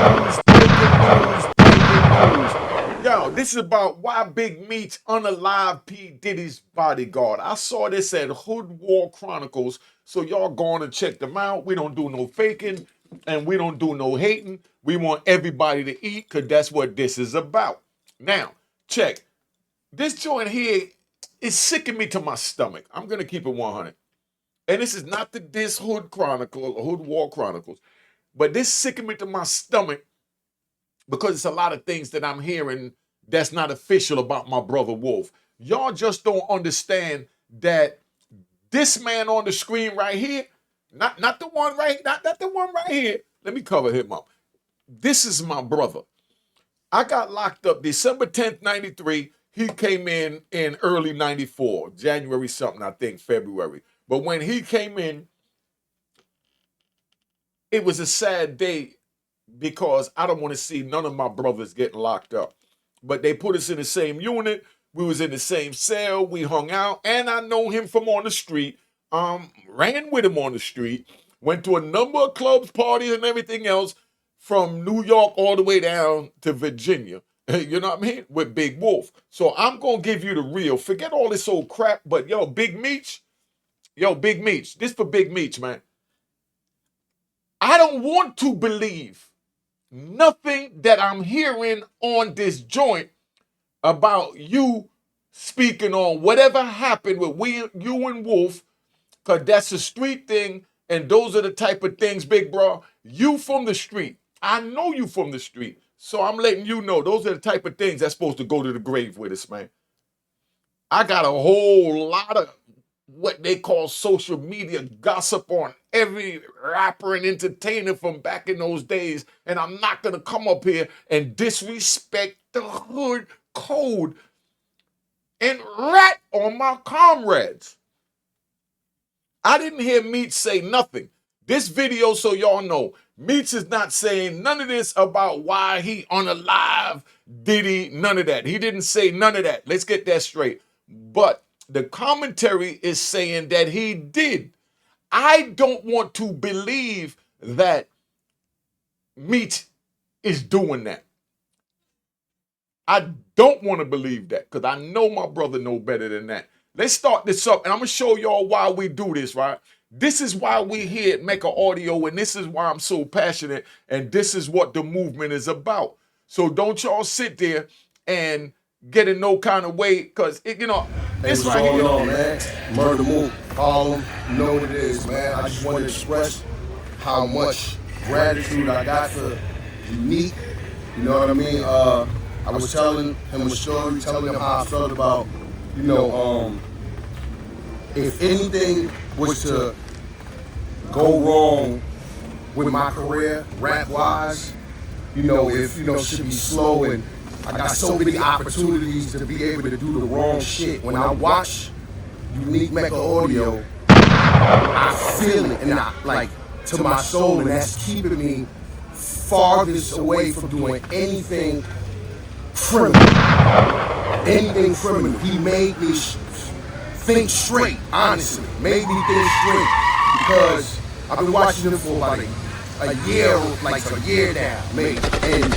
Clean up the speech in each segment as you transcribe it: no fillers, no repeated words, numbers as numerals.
breaking news. Yo, this is about why Big Meech unalive P. Diddy's bodyguard. I saw this at Hood War Chronicles, so y'all go on and check them out. We don't do no faking, and we don't do no hating. We want everybody to eat, because that's what this is about. Now, check. This joint here is sicking me to my stomach. I'm going to keep it 100. And this is not the Diss Hood Chronicle or Hood War Chronicles, but this sicking me to my stomach because it's a lot of things that I'm hearing that's not official about my brother Wolf. Y'all just don't understand that this man on the screen right here, not the one right, not the one right here. Let me cover him up. This is my brother. I got locked up December 10th, 93. He came in early 94, January something, I think, February. But when he came in, it was a sad day because I don't want to see none of my brothers getting locked up. But they put us in the same unit. We was in the same cell. We hung out. And I know him from on the street. Ran with him on the street. Went to a number of clubs, parties, and everything else from New York all the way down to Virginia. You know what I mean? With Big Wolf. So I'm going to give you the real. Forget all this old crap. But yo, Big Meech. This for Big Meech, man. I don't want to believe nothing that I'm hearing on this joint about you speaking on whatever happened with you and Wolf, because that's a street thing, and those are the type of things, big bro. You from the street. I know you from the street. So I'm letting you know those are the type of things that's supposed to go to the grave with us, man. I got a whole lot of what they call social media gossip on every rapper and entertainer from back in those days. And I'm not going to come up here and disrespect the hood code and rat on my comrades. I didn't hear Meech say nothing. This video, so y'all know, Meech is not saying none of this about why he unalive Diddy, none of that. He didn't say none of that. Let's get that straight. But the commentary is saying that he did. I don't want to believe that Meech is doing that. I don't want to believe that because I know my brother know better than that. Let's start this up, and I'm going to show y'all why we do this, right? This is why we here at Mecca Audio, and this is why I'm so passionate, and this is what the movement is about. So don't y'all sit there and get in no kind of way, because, you know, this right here. What's going on, man? Murder Move, Harlem, you know what it is, man. I just want to express how much gratitude I got for Unique, you know what I mean? I was telling him a story, telling him how I felt about, you know, if anything was to go wrong with my career, rap-wise, you know, if, you know, shit be slow, and I got so many opportunities to be able to do the wrong shit. When I watch Unique Mecca Audio, I feel it, and I, like, to my soul, and that's keeping me farthest away from doing anything criminal. Anything criminal. He made me think straight, honestly. Made me think straight, because I've been watching him for like a year now, maybe. And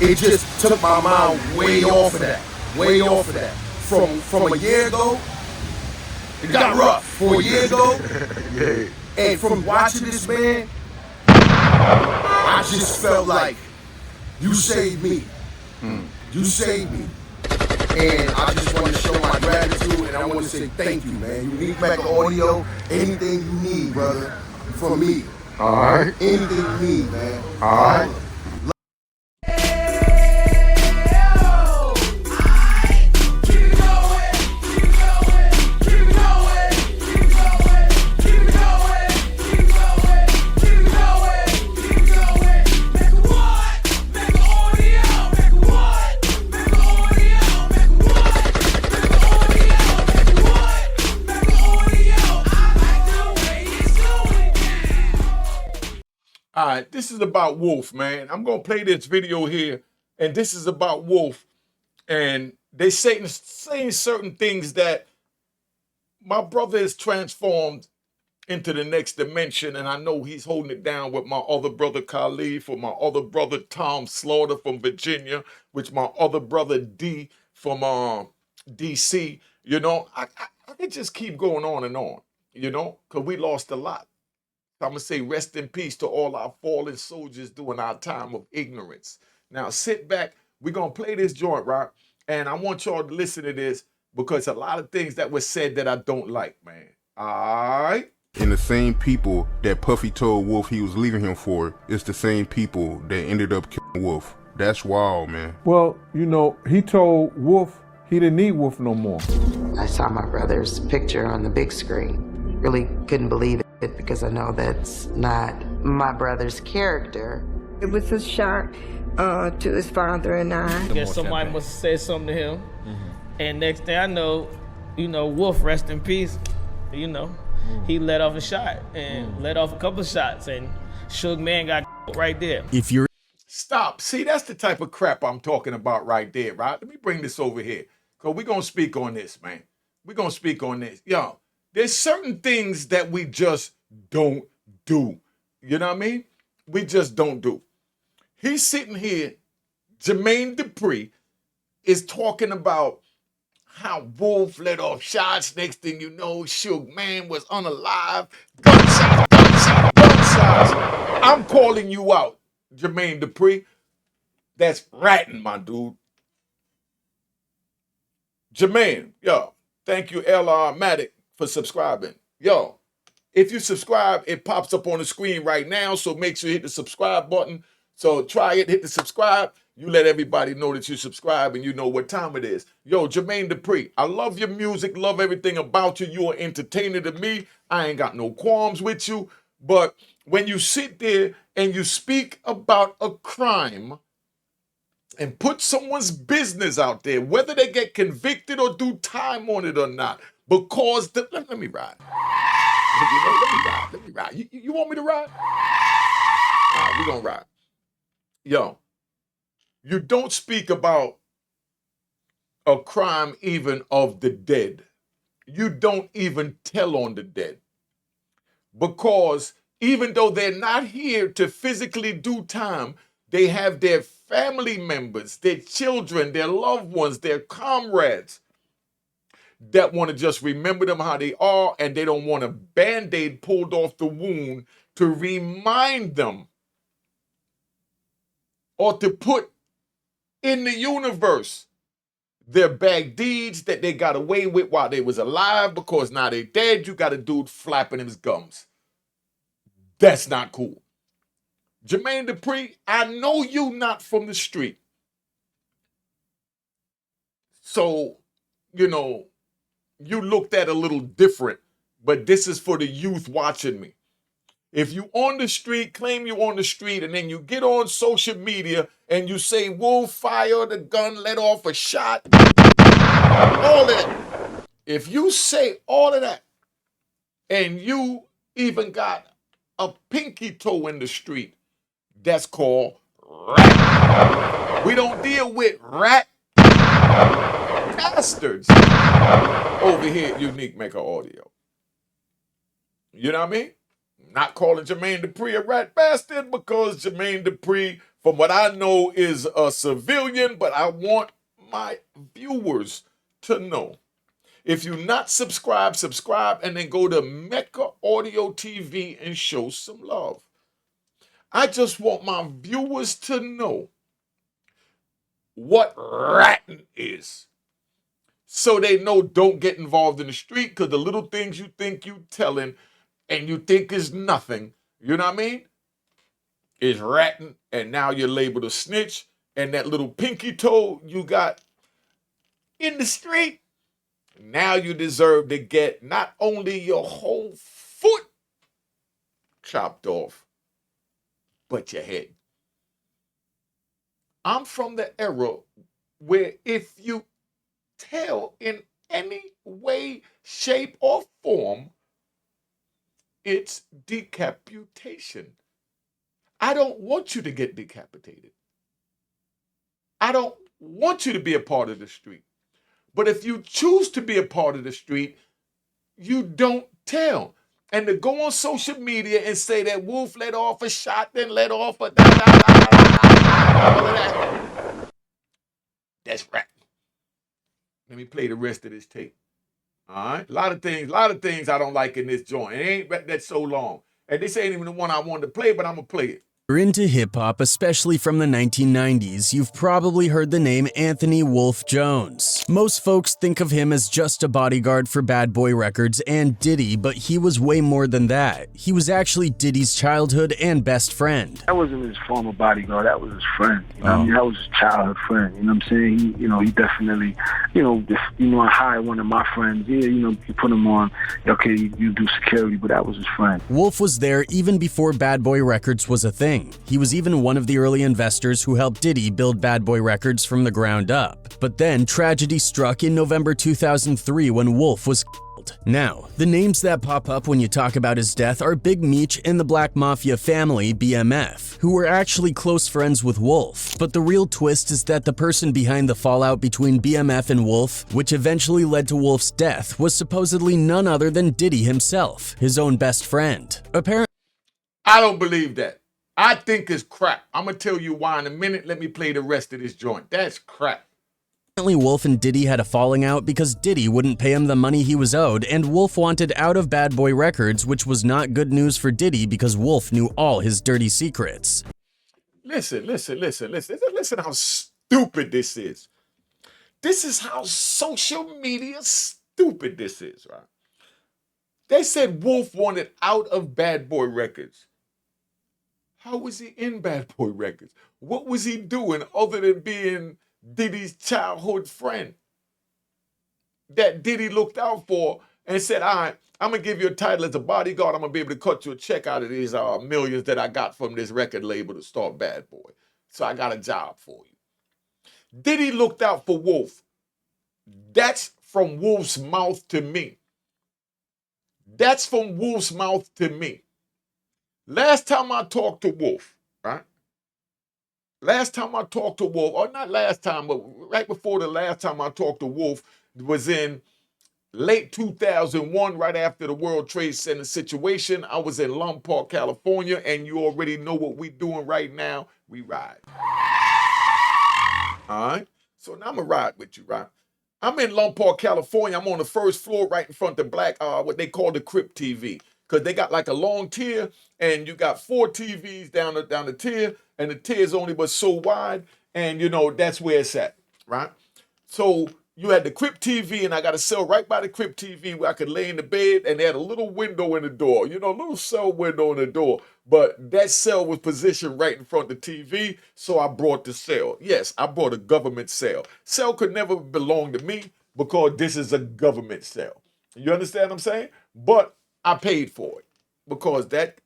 it just took my mind way off of that. From a year ago, it got rough. For a year ago, yeah. And from watching this man, I just felt like, you saved me. You saved me. And I just want to show my gratitude, and I want to say thank you, man. Unique Mecca Audio, anything you need, brother, from me. All right. Anything you need, man. All right. All right, this is about Wolf, man. I'm going to play this video here, and this is about Wolf. And they saying certain things that my brother is transformed into the next dimension, and I know he's holding it down with my other brother Khalid, for my other brother Tom Slaughter from Virginia, with my other brother D from DC. You know, I could just keep going on and on, you know, because we lost a lot. I'm going to say rest in peace to all our fallen soldiers during our time of ignorance. Now, sit back. We're going to play this joint, right? And I want y'all to listen to this because a lot of things that were said that I don't like, man. All right? And the same people that Puffy told Wolf he was leaving him for, it's the same people that ended up killing Wolf. That's wild, man. Well, you know, he told Wolf he didn't need Wolf no more. I saw my brother's picture on the big screen. Really couldn't believe it because I know that's not my brother's character. It was a shock to his father and I. I guess somebody must have said something to him. And next thing I know, you know, Wolf, rest in peace, you know, he let off a shot and let off a couple of shots, and Suge Man got right there. If you're Stop. See, that's the type of crap I'm talking about right there, right? Let me bring this over here, because we're going to speak on this, man. We're going to speak on this. Yo, there's certain things that we just don't do. You know what I mean? We just don't do. He's sitting here, Jermaine Dupri is talking about how Wolf let off shots. Next thing you know, Suge Man was unalive. Gunshots, gunshots, gunshots. I'm calling you out, Jermaine Dupri. That's ratting, my dude. Jermaine, yo, thank you, LR Matic, for subscribing. Yo, if you subscribe, it pops up on the screen right now, so make sure you hit the subscribe button. So try it, hit the subscribe. You let everybody know that you subscribe and you know what time it is. Yo, Jermaine Dupri, I love your music, love everything about you. You are entertaining to me. I ain't got no qualms with you. But when you sit there and you speak about a crime and put someone's business out there, whether they get convicted or do time on it or not, because let me ride. Let me ride. You want me to ride? All right, we're gonna ride. Yo, you don't speak about a crime even of the dead. You don't even tell on the dead. Because even though they're not here to physically do time, they have their family members, their children, their loved ones, their comrades that want to just remember them how they are, and they don't want a Band-Aid pulled off the wound to remind them or to put in the universe their bad deeds that they got away with while they was alive, because now they dead, you got a dude flapping his gums. That's not cool. Jermaine Dupri, I know you not from the street. So, you know, you looked at a little different, but this is for the youth watching me. If you on the street, claim you on the street, and then you get on social media and you say, Wolf fired a gun, let off a shot, all of that. If you say all of that, and you even got a pinky toe in the street, that's called rat. We don't deal with rat bastards over here at Unique Mecca Audio. You know what I mean? Not calling Jermaine Dupri a rat bastard, because Jermaine Dupri, from what I know, is a civilian, but I want my viewers to know. If you not subscribe, subscribe, and then go to Mecca Audio TV and show some love. I just want my viewers to know what ratting is, so they know don't get involved in the street, because the little things you think you telling and you think is nothing, you know what I mean, is ratting, and now you're labeled a snitch, and that little pinky toe you got in the street, now you deserve to get not only your whole foot chopped off, but your head. I'm from the era where if you tell in any way, shape, or form, it's decapitation. I don't want you to get decapitated. I don't want you to be a part of the street. But if you choose to be a part of the street, you don't tell. And to go on social media and say that Wolf let off a shot, then let off a all of that. That's right. Let me play the rest of this tape. All right. A lot of things I don't like in this joint. It ain't that so long. And this ain't even the one I wanted to play, but I'm gonna play it. You're into hip-hop, especially from the 1990s, you've probably heard the name Anthony Wolf Jones. Most folks think of him as just a bodyguard for Bad Boy Records and Diddy, but he was way more than that. He was actually Diddy's childhood and best friend. That wasn't his former bodyguard, that was his friend. You know what I mean? That was his childhood friend, you know what I'm saying? He definitely, I hired one of my friends, you put him on, okay, you do security, but that was his friend. Wolf was there even before Bad Boy Records was a thing. He was even one of the early investors who helped Diddy build Bad Boy Records from the ground up. But then tragedy struck in November 2003 when Wolf was killed. Now, the names that pop up when you talk about his death are Big Meech and the Black Mafia family, BMF, who were actually close friends with Wolf. But the real twist is that the person behind the fallout between BMF and Wolf, which eventually led to Wolf's death, was supposedly none other than Diddy himself, his own best friend. Apparently, I don't believe that. I think it's crap. I'm going to tell you why in a minute. Let me play the rest of this joint. That's crap. Wolf and Diddy had a falling out because Diddy wouldn't pay him the money he was owed, and Wolf wanted out of Bad Boy Records, which was not good news for Diddy because Wolf knew all his dirty secrets. Listen how stupid this is. This is how social media stupid this is, right? They said Wolf wanted out of Bad Boy Records. How was he in Bad Boy Records? What was he doing other than being Diddy's childhood friend that Diddy looked out for and said, all right, I'm going to give you a title as a bodyguard. I'm going to be able to cut you a check out of these millions that I got from this record label to start Bad Boy. So I got a job for you. Diddy looked out for Wolf. That's from Wolf's mouth to me. That's from Wolf's mouth to me. Last time I talked to Wolf, right? Last time I talked to Wolf, or not last time, but right before the last time I talked to Wolf was in late 2001, right after the World Trade Center situation. I was in Lombard, California, and you already know what we're doing right now. We ride. All right? So now I'm going to ride with you, right? I'm in Lombard, California. I'm on the first floor right in front of what they call the Crip TV. Because they got like a long tier, and you got 4 TVs down the tier, and the tier is only but so wide, and that's where it's at, right? So you had the Crip TV, and I got a cell right by the Crip TV where I could lay in the bed, and they had a little window in the door, a little cell window in the door, but that cell was positioned right in front of the TV, so I brought the cell. Yes, I brought a government cell. Cell could never belong to me because this is a government cell. You understand what I'm saying? But I paid for it because that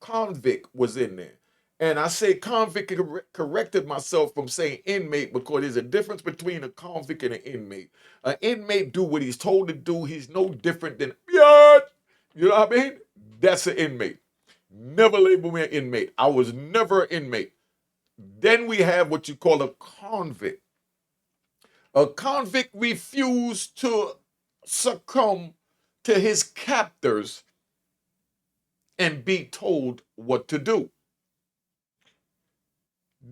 convict was in there. And I say convict, corrected myself from saying inmate because there's a difference between a convict and an inmate. An inmate do what he's told to do. He's no different than, you know what I mean? That's an inmate. Never label me an inmate. I was never an inmate. Then we have what you call a convict. A convict refused to succumb to his captors and be told what to do.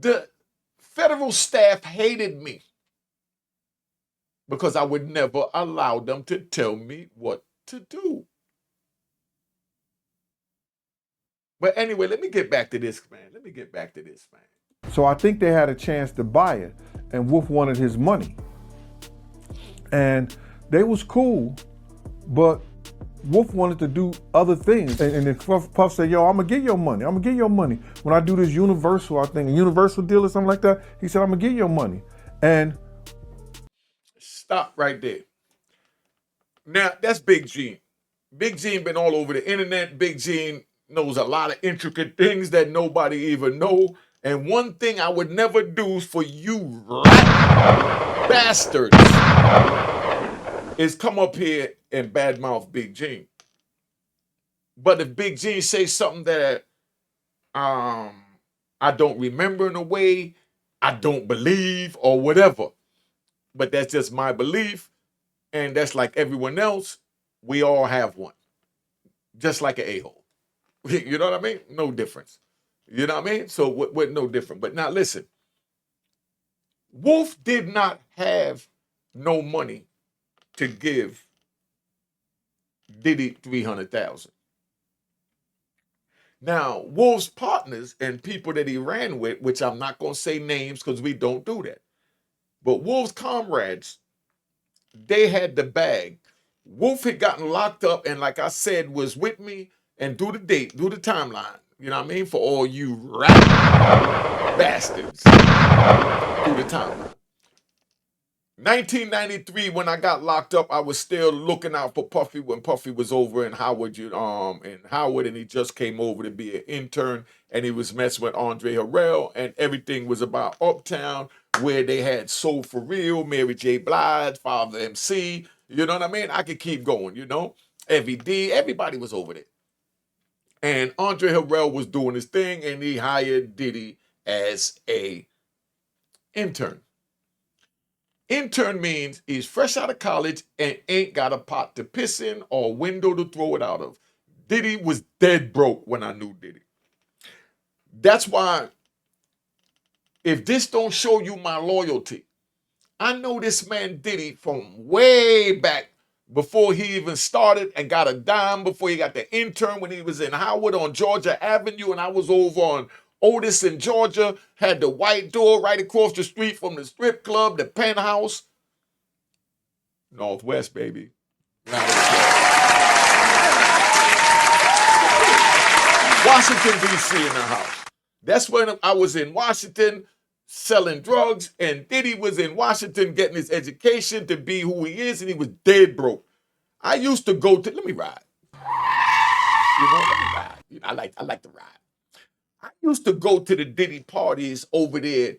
The federal staff hated me because I would never allow them to tell me what to do. But anyway, let me get back to this, man. So I think they had a chance to buy it, and Wolf wanted his money. And they was cool, but Wolf wanted to do other things. And then Puff said, yo, I'm gonna get your money. When I do this Universal, I think a Universal deal or something like that, he said, I'm gonna get your money. And stop right there. Now, that's Big Gene. Big Gene been all over the internet. Big Gene knows a lot of intricate things that nobody even know. And one thing I would never do for you rat bastards is come up here and badmouth Big Gene. But if Big Gene says something that I don't remember in a way, I don't believe or whatever, but that's just my belief, and that's like everyone else, we all have one. just like an a-hole. You know what I mean? No difference. You know what I mean? So what no different. But now listen, Wolf did not have no money to give Diddy 300,000. Now, Wolf's partners and people that he ran with, which I'm not going to say names because we don't do that, but Wolf's comrades, they had the bag. Wolf had gotten locked up and, like I said, was with me and do the date, do the timeline. You know what I mean? For all you rap bastards. Do the timeline. 1993, when I got locked up, I was still looking out for Puffy when Puffy was over in Howard, and he just came over to be an intern, and he was messing with Andre Harrell, and everything was about Uptown, where they had Soul for Real, Mary J. Blige, Father MC, you know what I mean? I could keep going, you know? Evie D, everybody was over there. And Andre Harrell was doing his thing, and he hired Diddy as a intern. Intern means he's fresh out of college and ain't got a pot to piss in or a window to throw it out of. Diddy was dead broke when I knew Diddy. That's why, if this don't show you my loyalty, I know this man Diddy from way back before he even started and got a dime, before he got the intern when he was in Howard on Georgia Avenue and I was over on Otis in Georgia, had the white door right across the street from the strip club, the penthouse. Northwest, baby. Washington, D.C. in the house. That's when I was in Washington selling drugs, and Diddy was in Washington getting his education to be who he is, and he was dead broke. I used to go to, let me ride. You know, let me ride. You know, I like to ride. I used to go to the Diddy parties over there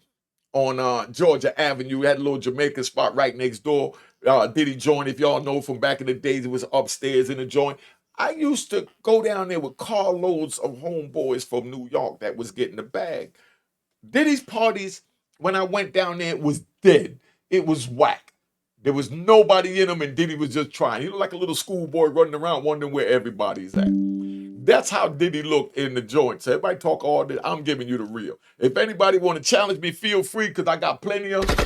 on Georgia Avenue. We had a little Jamaican spot right next door. Diddy joint, if y'all know from back in the days, it was upstairs in the joint. I used to go down there with carloads of homeboys from New York that was getting the bag. Diddy's parties, when I went down there, it was dead. It was whack. There was nobody in them, and Diddy was just trying. He looked like a little schoolboy running around wondering where everybody's at. That's how Diddy looked in the joint. So everybody talk all this. I'm giving you the real. If anybody want to challenge me, feel free, because I got plenty of them.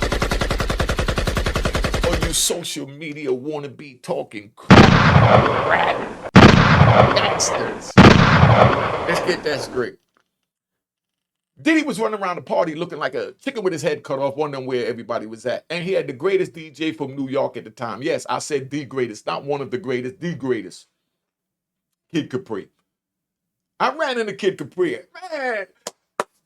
Or you social media wannabe talking crap bastards. Let's get that straight. Diddy was running around the party looking like a chicken with his head cut off, wondering where everybody was at. And he had the greatest DJ from New York at the time. Yes, I said the greatest, not one of the greatest, the greatest. Kid Capri. I ran into Kid Capri. Man,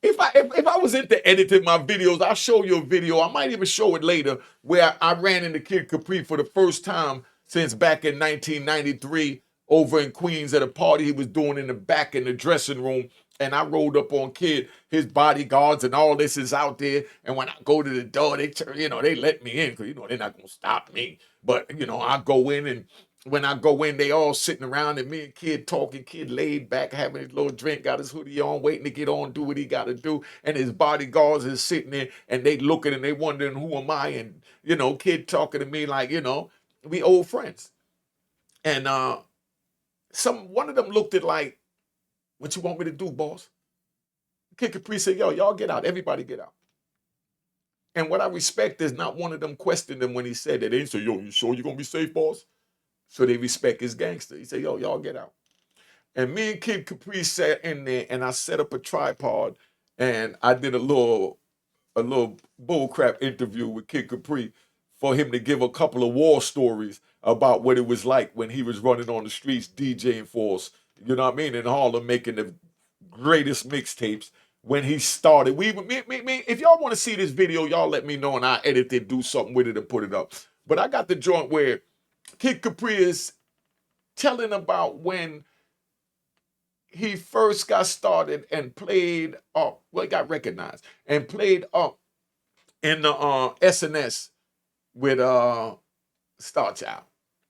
if I was into editing my videos, I'll show you a video. I might even show it later, where I ran into Kid Capri for the first time since back in 1993 over in Queens at a party he was doing in the back in the dressing room. And I rolled up on Kid, his bodyguards and all this is out there. And when I go to the door, they let me in, because, they're not going to stop me. But, I go in, and when I go in, they all sitting around, and me and Kid talking. Kid laid back, having his little drink, got his hoodie on, waiting to get on, do what he got to do. And his bodyguards is sitting there, and they looking, and they wondering, who am I? And, Kid talking to me like, we old friends. And one of them looked at like, what you want me to do, boss? Kid Capri said, yo, y'all get out. Everybody get out. And what I respect is not one of them questioned him when he said that. They said, yo, you sure you're going to be safe, boss? So they respect his gangster. He said, yo, y'all get out. And me and Kid Capri sat in there, and I set up a tripod, and I did a little bullcrap interview with Kid Capri for him to give a couple of war stories about what it was like when he was running on the streets, DJing for us, you know what I mean, in Harlem, making the greatest mixtapes when he started. If y'all want to see this video, y'all let me know, and I'll edit it, do something with it, and put it up. But I got the joint where Kid Capri is telling about when he first got started and played up, he got recognized, and played up in the SNS with Star Child.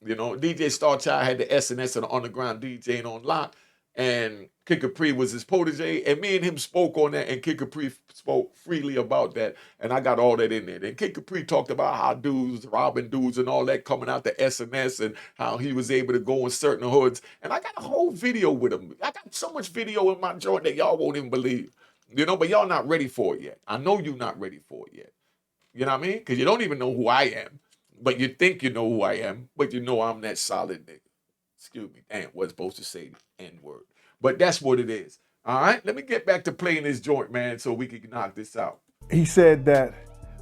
DJ Star Child had the SNS and the underground DJing on lock, and Kid Capri was his protege, and me and him spoke on that, and Kid Capri spoke freely about that, and I got all that in there. And Kid Capri talked about how dudes, robbing dudes and all that coming out the SMS, and how he was able to go in certain hoods. And I got a whole video with him. I got so much video in my joint that y'all won't even believe. You know, but y'all not ready for it yet. I know you're not ready for it yet. You know what I mean? Because you don't even know who I am. But you think you know who I am, but you know I'm that solid nigga. Excuse me, damn, wasn't supposed to say the N-word. But that's what it is. All right, let me get back to playing this joint, man, so we can knock this out. He said that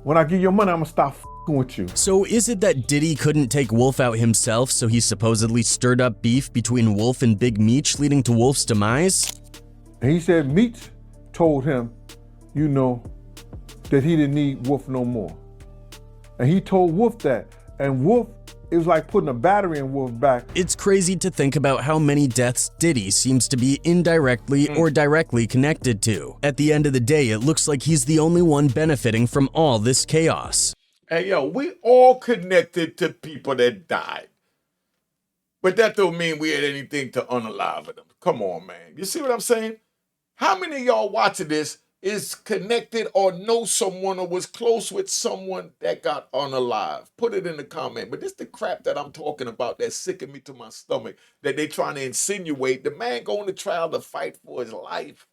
when I give you money, I'm gonna stop f***ing with you. So is it that Diddy couldn't take Wolf out himself, so he supposedly stirred up beef between Wolf and Big Meech, leading to Wolf's demise? And he said Meech told him, you know, that he didn't need Wolf no more. And he told Wolf that. And Wolf, it was like putting a battery in Wolf's back. It's crazy to think about how many deaths Diddy seems to be indirectly or directly connected to. At the end of the day, it looks like he's the only one benefiting from all this chaos. Hey, yo, we all connected to people that died. But that don't mean we had anything to unalive them. Come on, man. You see what I'm saying? How many of y'all watching this is connected or know someone or was close with someone that got unalive? Put it in the comment. But this the crap that I'm talking about that's sicking me to my stomach, that they trying to insinuate. The man going to trial to fight for his life,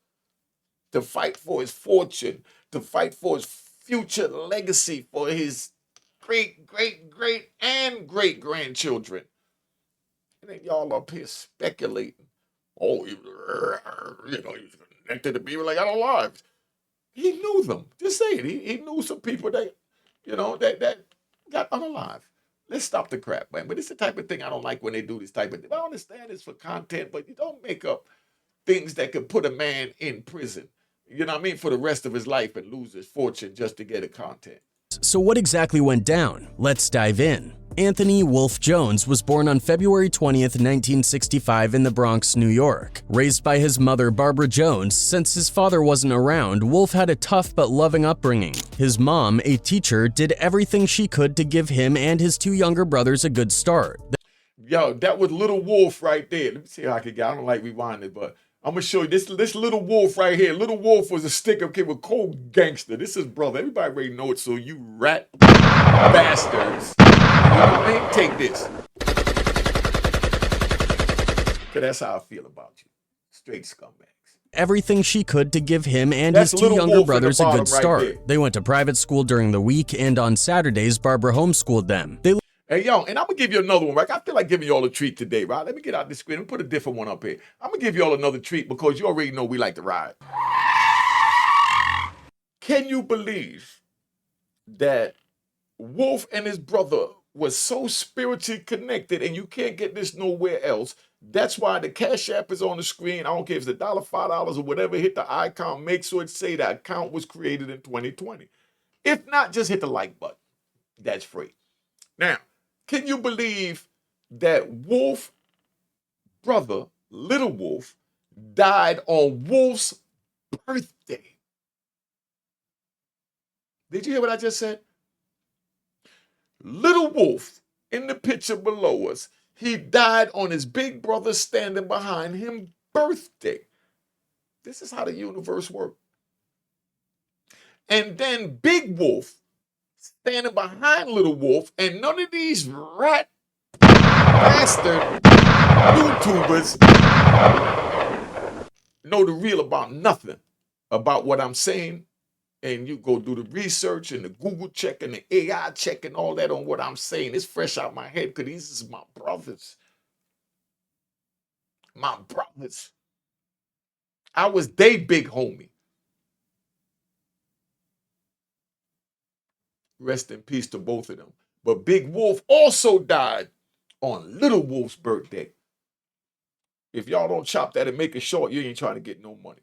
to fight for his fortune, to fight for his future legacy, for his great, great, great, and great grandchildren. And then y'all up here speculating. Oh, you know, he's connected to people like unalive. He knew them. Just say it. He knew some people that, you know, that got unalive. Let's stop the crap, man. But it's the type of thing I don't like when they do this type of thing. I understand it's for content, but you don't make up things that could put a man in prison, you know what I mean, for the rest of his life and lose his fortune just to get a content. So what exactly went down? Let's dive in. Anthony Wolf Jones was born on February 20th, 1965 in the Bronx, New York. Raised by his mother, Barbara Jones, since his father wasn't around, Wolf had a tough but loving upbringing. His mom, a teacher, did everything she could to give him and his two younger brothers a good start. Yo, that was Little Wolf right there. Let me see how I can get. I don't like rewinding, but I'm gonna show you this Little Wolf right here. Little Wolf was a stick-up kid with cold gangster. This is brother. Everybody already know it, so you rat bastards. You know what I mean? Take this. Cause that's how I feel about you. Straight scumbags. Everything she could to give him and his two younger brothers a good start. They went to private school during the week, and on Saturdays, Barbara homeschooled them. Hey, yo, and I'm going to give you another one, right? I feel like giving you all a treat today, right? Let me get out this screen and put a different one up here. I'm going to give you all another treat because you already know we like to ride. Can you believe that Wolf and his brother was so spiritually connected, and you can't get this nowhere else? That's why the Cash App is on the screen. I don't care if it's $1, $5, or whatever. Hit the icon. Make sure it say that account was created in 2020. If not, just hit the like button. That's free. Now, can you believe that Wolf brother, Little Wolf, died on Wolf's birthday? Did you hear what I just said? Little Wolf, in the picture below us, he died on his big brother standing behind him birthday. This is how the universe works. And then Big Wolf standing behind Little Wolf, and none of these rat bastard YouTubers know the real about nothing about what I'm saying. And you go do the research and the Google check and the AI check and all that on what I'm saying. It's fresh out my head because these is my brothers. My brothers. I was they big homie. Rest in peace to both of them. But Big Wolf also died on Little Wolf's birthday. If y'all don't chop that and make it short, you ain't trying to get no money.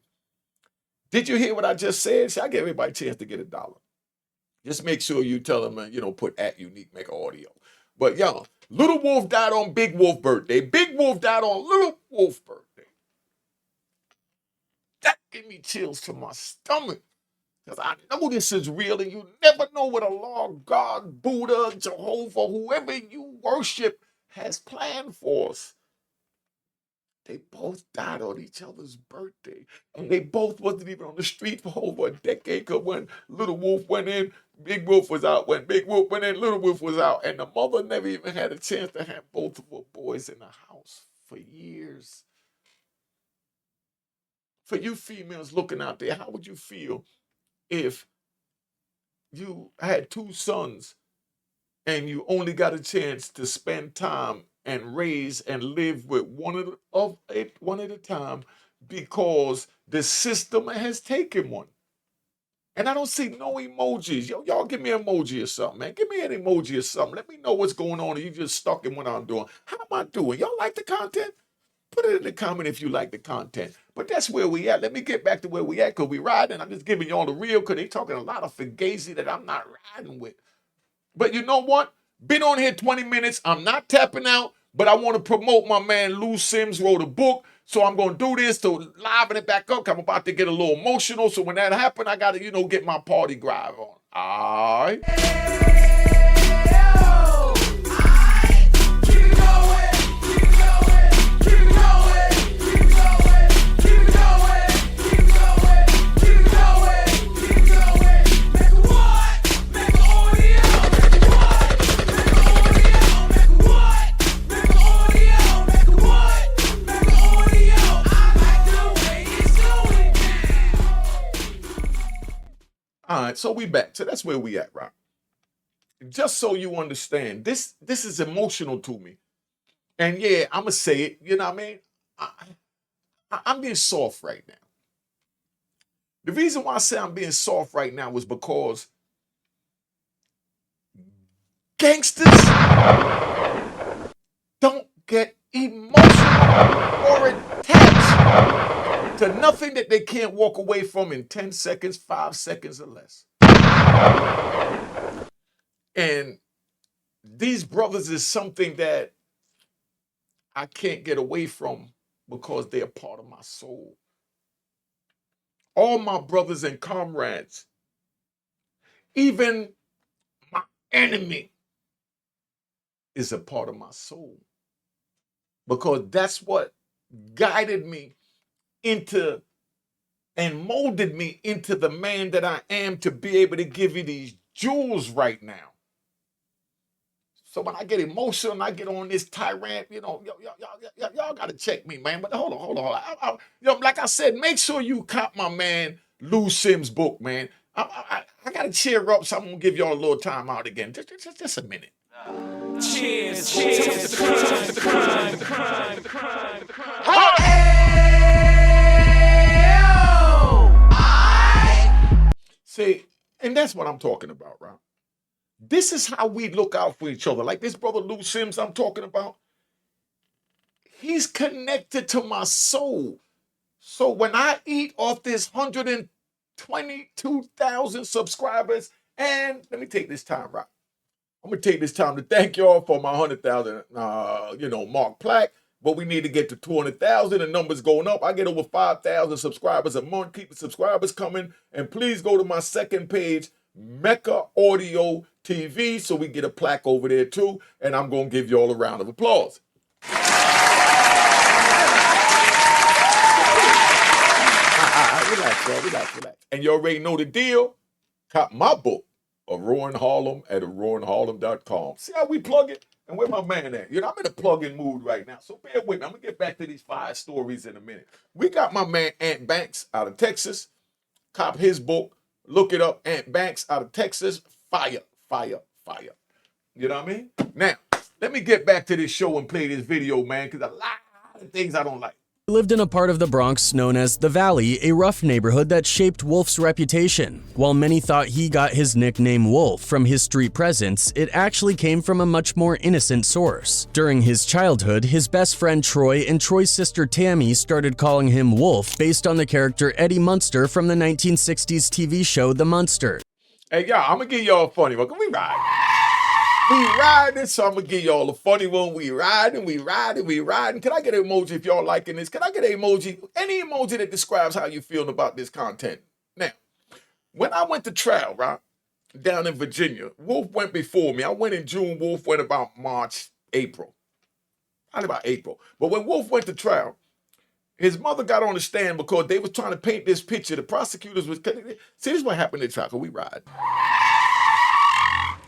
Did you hear what I just said? See, I give everybody a chance to get $1. Just make sure you tell them, you know, put @unique Mecca audio. But y'all, Little Wolf died on Big Wolf's birthday. Big Wolf died on Little Wolf's birthday. That gave me chills to my stomach. Because I know this is real, and you never know what Allah, God, Buddha, Jehovah, whoever you worship has planned for us. They both died on each other's birthday. And they both wasn't even on the street for over a decade, because when Little Wolf went in, Big Wolf was out. When Big Wolf went in, Little Wolf was out. And the mother never even had a chance to have both of her boys in the house for years. For you females looking out there, how would you feel if you had two sons and you only got a chance to spend time and raise and live with one at a time because the system has taken one? And I don't see no emojis. Yo, y'all give me an emoji or something, man. Give me an emoji or something. Let me know what's going on. Or you just stuck in what I'm doing. How am I doing? Y'all like the content? Put it in the comment if you like the content. But that's where we at. Let me get back to where we at, because we riding. I'm just giving y'all the real, because they talking a lot of fugazi that I'm not riding with. But you know what? Been on here 20 minutes. I'm not tapping out, but I want to promote my man Lou Sims wrote a book. So I'm going to do this to liven it back up. I'm about to get a little emotional. So when that happens, I got to, get my party drive on. All right. All right, so we back. So that's where we at, right? Just so you understand, this is emotional to me. And yeah, I'm going to say it, you know what I mean? I'm being soft right now. The reason why I say I'm being soft right now is because gangsters don't get emotional or attached to nothing that they can't walk away from in 10 seconds, 5 seconds or less. And these brothers is something that I can't get away from because they're part of my soul. All my brothers and comrades, even my enemy, is a part of my soul. Because that's what guided me into and molded me into the man that I am, to be able to give you these jewels right now. So when I get emotional and I get on this tyrant, y'all got to check me, man. But hold on. Like I said, make sure you cop my man Lou Sims' book, man. I got to cheer up, so I'm going to give y'all a little time out again. Just a minute. Cheers to the crime. See, and that's what I'm talking about, right? This is how we look out for each other. Like this brother Lou Sims I'm talking about, he's connected to my soul. So when I eat off this 122,000 subscribers, and let me take this time, right? I'm going to take this time to thank y'all for my 100,000, mark plaque. But we need to get to 200,000. The numbers going up. I get over 5,000 subscribers a month. Keep the subscribers coming. And please go to my second page, Mecca Audio TV, so we get a plaque over there too. And I'm going to give you all a round of applause. Relax, y'all. Relax. And you already know the deal. Cop my book, A Roaring Harlem, at roaringharlem.com. See how we plug it? And where my man at? I'm in a plug-in mood right now, so bear with me. I'm going to get back to these 5 stories in a minute. We got my man Ant Banks out of Texas. Cop his book. Look it up. Ant Banks out of Texas. Fire. You know what I mean? Now, let me get back to this show and play this video, man, because a lot of things I don't like. He lived in a part of the Bronx known as the Valley, a rough neighborhood that shaped Wolf's reputation. While many thought he got his nickname Wolf from his street presence, it actually came from a much more innocent source. During his childhood, his best friend Troy and Troy's sister Tammy started calling him Wolf based on the character Eddie Munster from the 1960s TV show The Munsters. Hey, y'all, I'm going to give y'all a funny one. Can we ride? We riding, so I'm going to give y'all a funny one. We riding. Can I get an emoji if y'all liking this? Can I get an emoji? Any emoji that describes how you feeling about this content. Now, when I went to trial, right, down in Virginia, Wolf went before me. I went in June. Wolf went about March, April. Probably about April. But when Wolf went to trial, His mother got on the stand because they was trying to paint this picture. The prosecutors was, see, this is what happened in trial. We ride.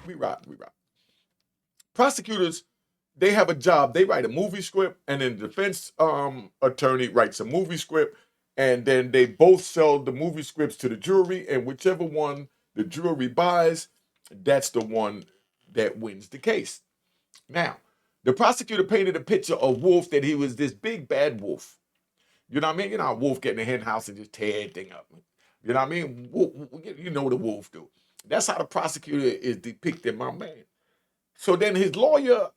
We ride. Prosecutors, they have a job. They write a movie script, and then the defense attorney writes a movie script, and then they both sell the movie scripts to the jury, and whichever one the jury buys, that's the one that wins the case. Now, the prosecutor painted a picture of Wolf that he was this big bad wolf. You know what I mean? You know how Wolf get in the hen house and just tear everything up. You know what I mean? You know what the Wolf do. That's how the prosecutor is depicting my man. So then his lawyer,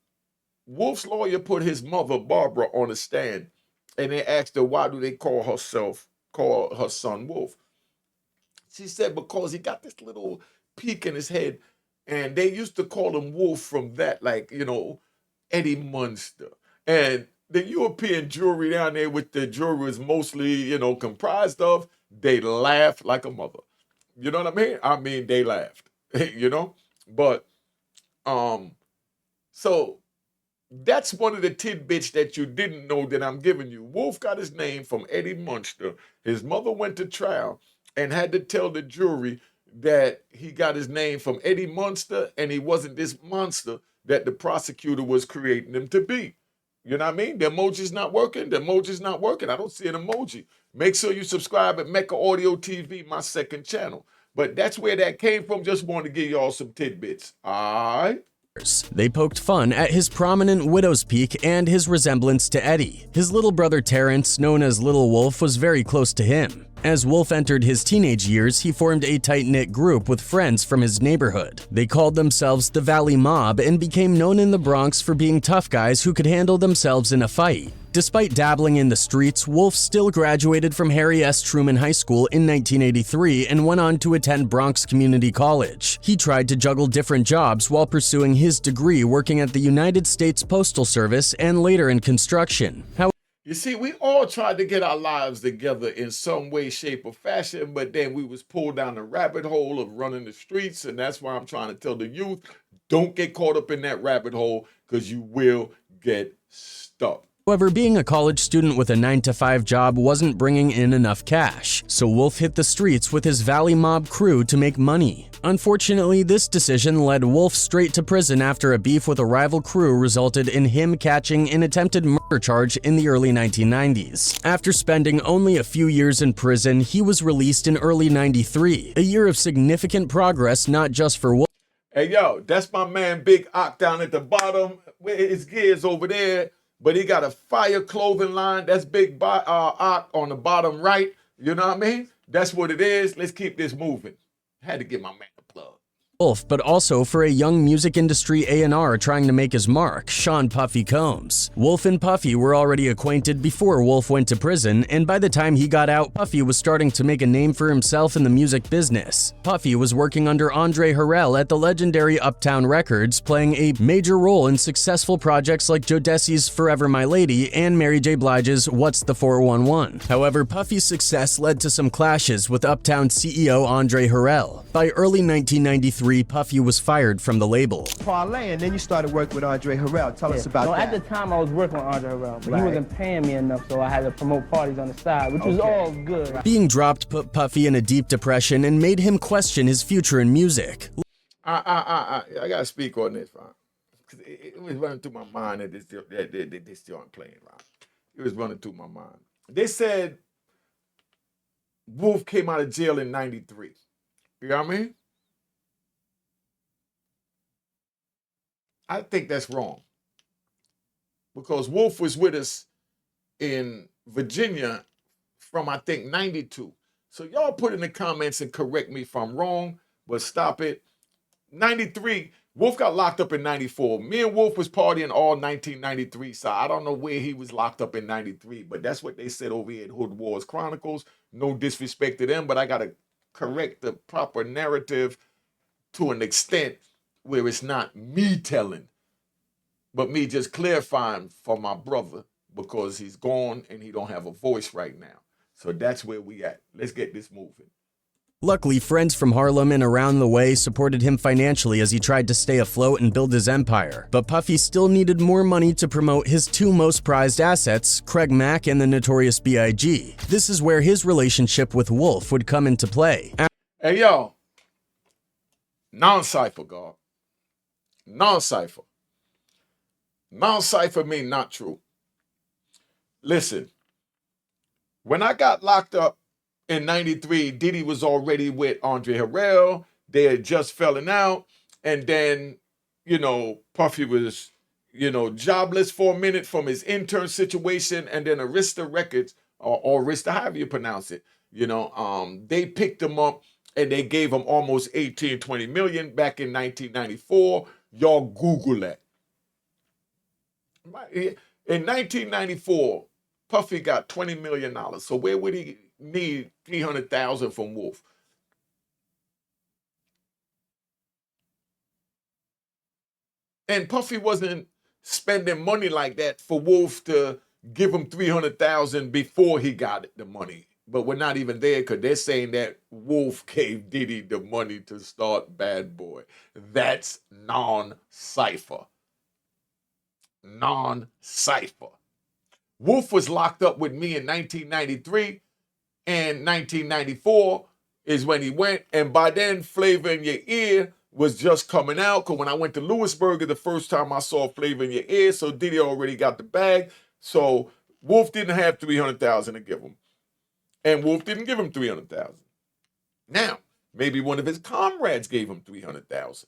Wolf's lawyer, put his mother, Barbara, on the stand, and they asked her, why do they call her son Wolf? She said, because he got this little peak in his head, and they used to call him Wolf from that, like, you know, Eddie Munster. And the European jury down there, which the jury was mostly, you know, comprised of, they laughed like a mother. You know what I mean? I mean, they laughed, you know? But, so that's one of the tidbits that you didn't know that I'm giving you. Wolf got his name from Eddie Munster. His mother went to trial and had to tell the jury that he got his name from Eddie Munster and he wasn't this monster that the prosecutor was creating him to be. You know what I mean? The emoji's not working. The emoji's not working. I don't see an emoji. Make sure you subscribe at Mecca Audio TV, my second channel. But that's where that came from. Just wanted to give y'all some tidbits. All right? They poked fun at his prominent widow's peak and his resemblance to Eddie. His little brother Terrence, known as Little Wolf, was very close to him. As Wolf entered his teenage years, he formed a tight-knit group with friends from his neighborhood. They called themselves the Valley Mob and became known in the Bronx for being tough guys who could handle themselves in a fight. Despite dabbling in the streets, Wolf still graduated from Harry S. Truman High School in 1983 and went on to attend Bronx Community College. He tried to juggle different jobs while pursuing his degree, working at the United States Postal Service and later in construction. You see, we all tried to get our lives together in some way, shape, or fashion, but then we was pulled down the rabbit hole of running the streets, and that's why I'm trying to tell the youth, don't get caught up in that rabbit hole, because you will get stuck. However, being a college student with a 9-to-5 job wasn't bringing in enough cash, so Wolf hit the streets with his Valley Mob crew to make money. Unfortunately, this decision led Wolf straight to prison after a beef with a rival crew resulted in him catching an attempted murder charge in the early 1990s. After spending only a few years in prison, he was released in early 93, a year of significant progress not just for Wolf. Hey, yo, that's my man Big Ock down at the bottom, where his gear's over there. But he got a fire clothing line. That's Big Ock on the bottom right. You know what I mean? That's what it is. Let's keep this moving. Had to give my man a plug. Wolf, but also for a young music industry A&R trying to make his mark, Sean Puffy Combs. Wolf and Puffy were already acquainted before Wolf went to prison, and by the time he got out, Puffy was starting to make a name for himself in the music business. Puffy was working under Andre Harrell at the legendary Uptown Records, playing a major role in successful projects like Jodeci's Forever My Lady and Mary J. Blige's What's the 411. However, Puffy's success led to some clashes with Uptown CEO Andre Harrell. By early 1993, Puffy was fired from the label. Parlay, and then you started working with Andre Harrell. Tell us about that. At the time, I was working with Andre Harrell, but he wasn't paying me enough, so I had to promote parties on the side, which was all good. Being dropped put Puffy in a deep depression and made him question his future in music. I gotta speak on this, Ron. It was running through my mind that this still aren't playing, Ron. It was running through my mind. They said Wolf came out of jail in 93. You know what I mean? I think that's wrong. Because Wolf was with us in Virginia from, I think, 92. So y'all put in the comments and correct me if I'm wrong, but stop it. 93, Wolf got locked up in 94. Me and Wolf was partying all 1993, so I don't know where he was locked up in 93, but that's what they said over here at Hood Wars Chronicles. No disrespect to them, but I got to correct the proper narrative to an extent where it's not me telling, but me just clarifying for my brother because he's gone and he don't have a voice right now. So that's where we at. Let's get this moving. Luckily, friends from Harlem and around the way supported him financially as he tried to stay afloat and build his empire. But Puffy still needed more money to promote his two most prized assets, Craig Mack and the Notorious B.I.G. This is where his relationship with Wolf would come into play. Hey, yo. Non-cipher, God. Non-cipher. Non-cipher mean not true. Listen, when I got locked up in 93, Diddy was already with Andre Harrell. They had just fallen out. And then, you know, Puffy was, you know, jobless for a minute from his intern situation. And then Arista Records, or Arista, however you pronounce it, you know, they picked him up and they gave him almost 18, 20 million back in 1994. Y'all Google that. In 1994, Puffy got $20 million. So where would he need 300,000 from Wolf? And Puffy wasn't spending money like that for Wolf to give him 300,000 before he got the money. But we're not even there because they're saying that Wolf gave Diddy the money to start Bad Boy. That's non-cipher. Non-cipher. Wolf was locked up with me in 1993, and 1994 is when he went. And by then, Flavor in Your Ear was just coming out, because when I went to Lewisburg the first time I saw Flavor in Your Ear, so Diddy already got the bag. So Wolf didn't have 300,000 to give him. And Wolf didn't give him 300,000. Now, maybe one of his comrades gave him 300,000.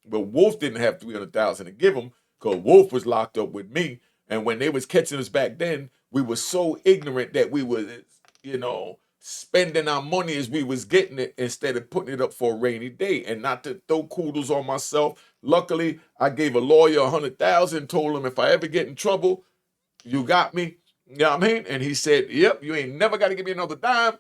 But Wolf didn't have 300,000 to give him because Wolf was locked up with me. And when they was catching us back then, we were so ignorant that we was, you know, spending our money as we was getting it instead of putting it up for a rainy day. And not to throw kudos on myself. Luckily, I gave a lawyer 100,000, told him if I ever get in trouble, you got me. You know what I mean? And he said, yep, you ain't never got to give me another dime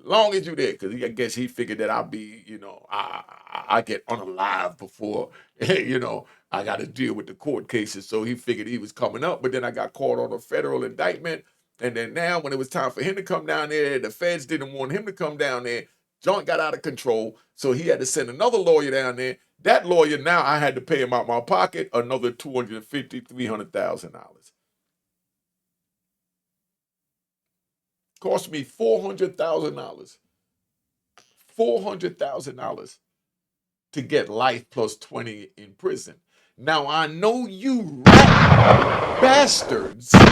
long as you there. Because I guess he figured that I'll be, you know, I get unalive before, you know, I got to deal with the court cases. So he figured he was coming up. But then I got caught on a federal indictment. And then now when it was time for him to come down there, the feds didn't want him to come down there. Joint got out of control. So he had to send another lawyer down there. That lawyer, now I had to pay him out my pocket another $250,000, $300,000. Cost me $400,000. $400,000 to get life plus 20 in prison. Now I know you rat bastards. You're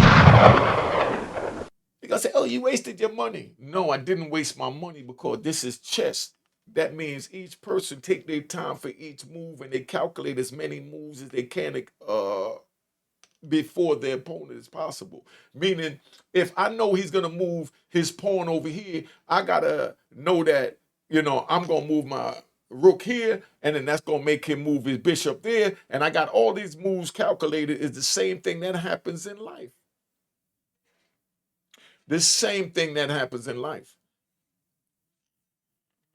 gonna say, oh, you wasted your money. No, I didn't waste my money because this is chess. That means each person take their time for each move and they calculate as many moves as they can before their opponent is possible. Meaning, if I know he's going to move his pawn over here, I got to know that, you know, I'm going to move my rook here, and then that's going to make him move his bishop there, and I got all these moves calculated. Is the same thing that happens in life. The same thing that happens in life.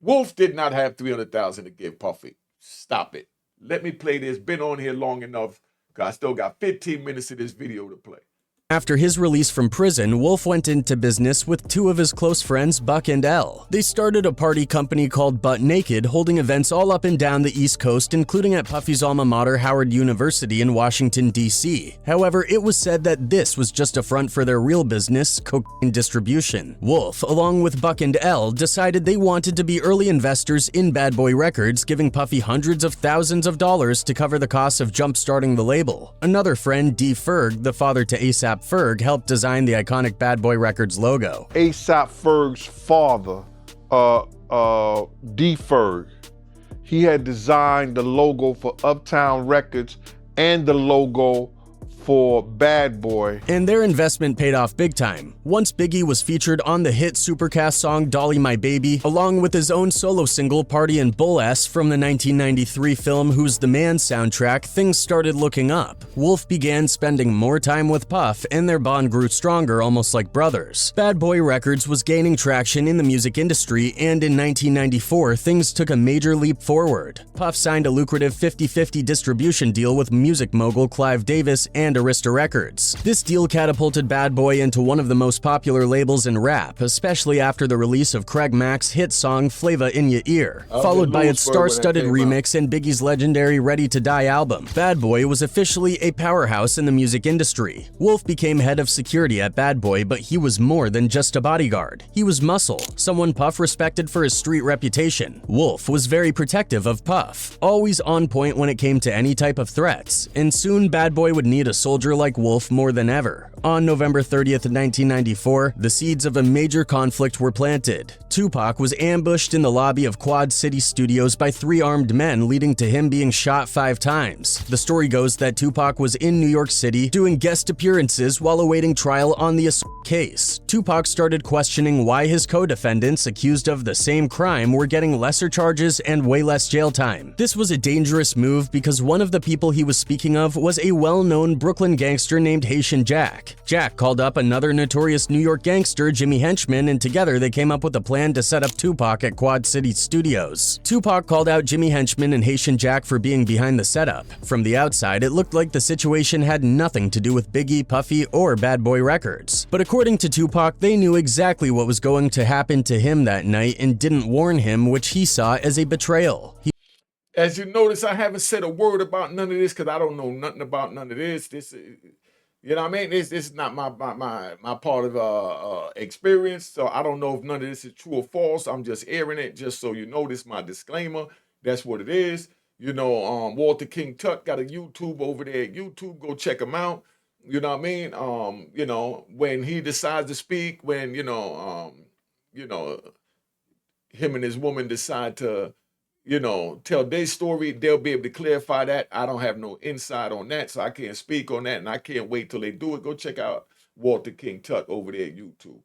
Wolf did not have 300,000 to give Puffy. Stop it. Let me play this. Been on here long enough. I still got 15 minutes of this video to play. After his release from prison, Wolf went into business with two of his close friends, Buck and L. They started a party company called Butt Naked, holding events all up and down the East Coast, including at Puffy's alma mater, Howard University in Washington, D.C. However, it was said that this was just a front for their real business, cocaine distribution. Wolf, along with Buck and L, decided they wanted to be early investors in Bad Boy Records, giving Puffy hundreds of thousands of dollars to cover the costs of jump-starting the label. Another friend, D. Ferg, the father to A$AP Ferg, helped design the iconic Bad Boy Records logo. A$AP Ferg's father, D. Ferg, he had designed the logo for Uptown Records and the logo for Bad Boy. And their investment paid off big time. Once Biggie was featured on the hit Supercast song Dolly My Baby, along with his own solo single Party in Bull S from the 1993 film Who's the Man soundtrack, things started looking up. Wolf began spending more time with Puff, and their bond grew stronger, almost like brothers. Bad Boy Records was gaining traction in the music industry, and in 1994, things took a major leap forward. Puff signed a lucrative 50-50 distribution deal with music mogul Clive Davis and and Arista Records. This deal catapulted Bad Boy into one of the most popular labels in rap, especially after the release of Craig Mack's hit song Flava in Ya Ear, followed by its star-studded remix and Biggie's legendary Ready to Die album. Bad Boy was officially a powerhouse in the music industry. Wolf became head of security at Bad Boy, but he was more than just a bodyguard. He was muscle, someone Puff respected for his street reputation. Wolf was very protective of Puff, always on point when it came to any type of threats, and soon Bad Boy would need a soldier like Wolf more than ever. On November 30th, 1994, the seeds of a major conflict were planted. Tupac was ambushed in the lobby of Quad City Studios by 3 armed men, leading to him being shot 5 times. The story goes that Tupac was in New York City doing guest appearances while awaiting trial on the assault case. Tupac started questioning why his co-defendants accused of the same crime were getting lesser charges and way less jail time. This was a dangerous move because one of the people he was speaking of was a well-known Brooklyn gangster named Haitian Jack. Jack called up another notorious New York gangster, Jimmy Henchman, and together they came up with a plan to set up Tupac at Quad City Studios. Tupac called out Jimmy Henchman and Haitian Jack for being behind the setup. From the outside, it looked like the situation had nothing to do with Biggie, Puffy, or Bad Boy Records. But according to Tupac, they knew exactly what was going to happen to him that night and didn't warn him, which he saw as a betrayal. As you notice, I haven't said a word about none of this because I don't know nothing about none of this. You know what I mean? This is not my part of experience, so I don't know if none of this is true or false. I'm just airing it just so you know. This is my disclaimer. That's what it is. You know, Walter King Tut got a YouTube over there at YouTube. Go check him out. You know what I mean? You know, when he decides to speak, when him and his woman decide to, tell their story, they'll be able to clarify that. I don't have no insight on that, so I can't speak on that, and I can't wait till they do it. Go check out Walter King Tut over there at YouTube.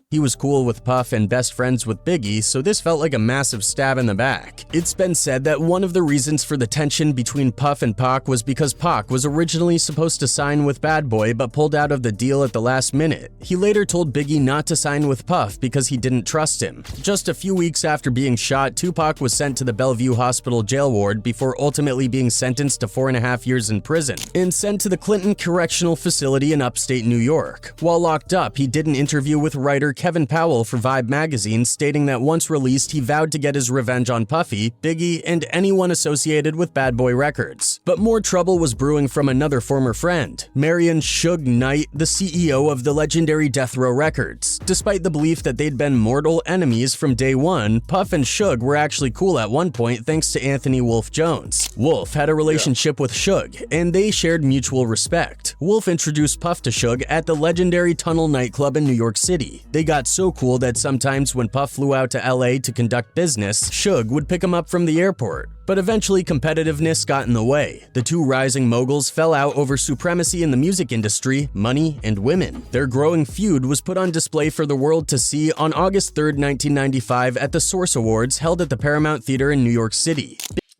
He was cool with Puff and best friends with Biggie, so this felt like a massive stab in the back. It's been said that one of the reasons for the tension between Puff and Pac was because Pac was originally supposed to sign with Bad Boy but pulled out of the deal at the last minute. He later told Biggie not to sign with Puff because he didn't trust him. Just a few weeks after being shot, Tupac was sent to the Bellevue Hospital jail ward before ultimately being sentenced to 4.5 years in prison and sent to the Clinton Correctional Facility in upstate New York. While locked up, he did an interview with writer Kevin Powell for Vibe magazine, stating that once released, he vowed to get his revenge on Puffy, Biggie, and anyone associated with Bad Boy Records. But more trouble was brewing from another former friend, Marion Suge Knight, the CEO of the legendary Death Row Records. Despite the belief that they'd been mortal enemies from day one, Puff and Suge were actually cool at one point thanks to Anthony Wolf Jones. Wolf had a relationship with Suge, and they shared mutual respect. Wolf introduced Puff to Suge at the legendary Tunnel nightclub in New York City. They got so cool that sometimes when Puff flew out to LA to conduct business, Suge would pick him up from the airport. But eventually competitiveness got in the way. The two rising moguls fell out over supremacy in the music industry, money, and women. Their growing feud was put on display for the world to see on August 3rd, 1995 at the Source Awards held at the Paramount Theater in New York City.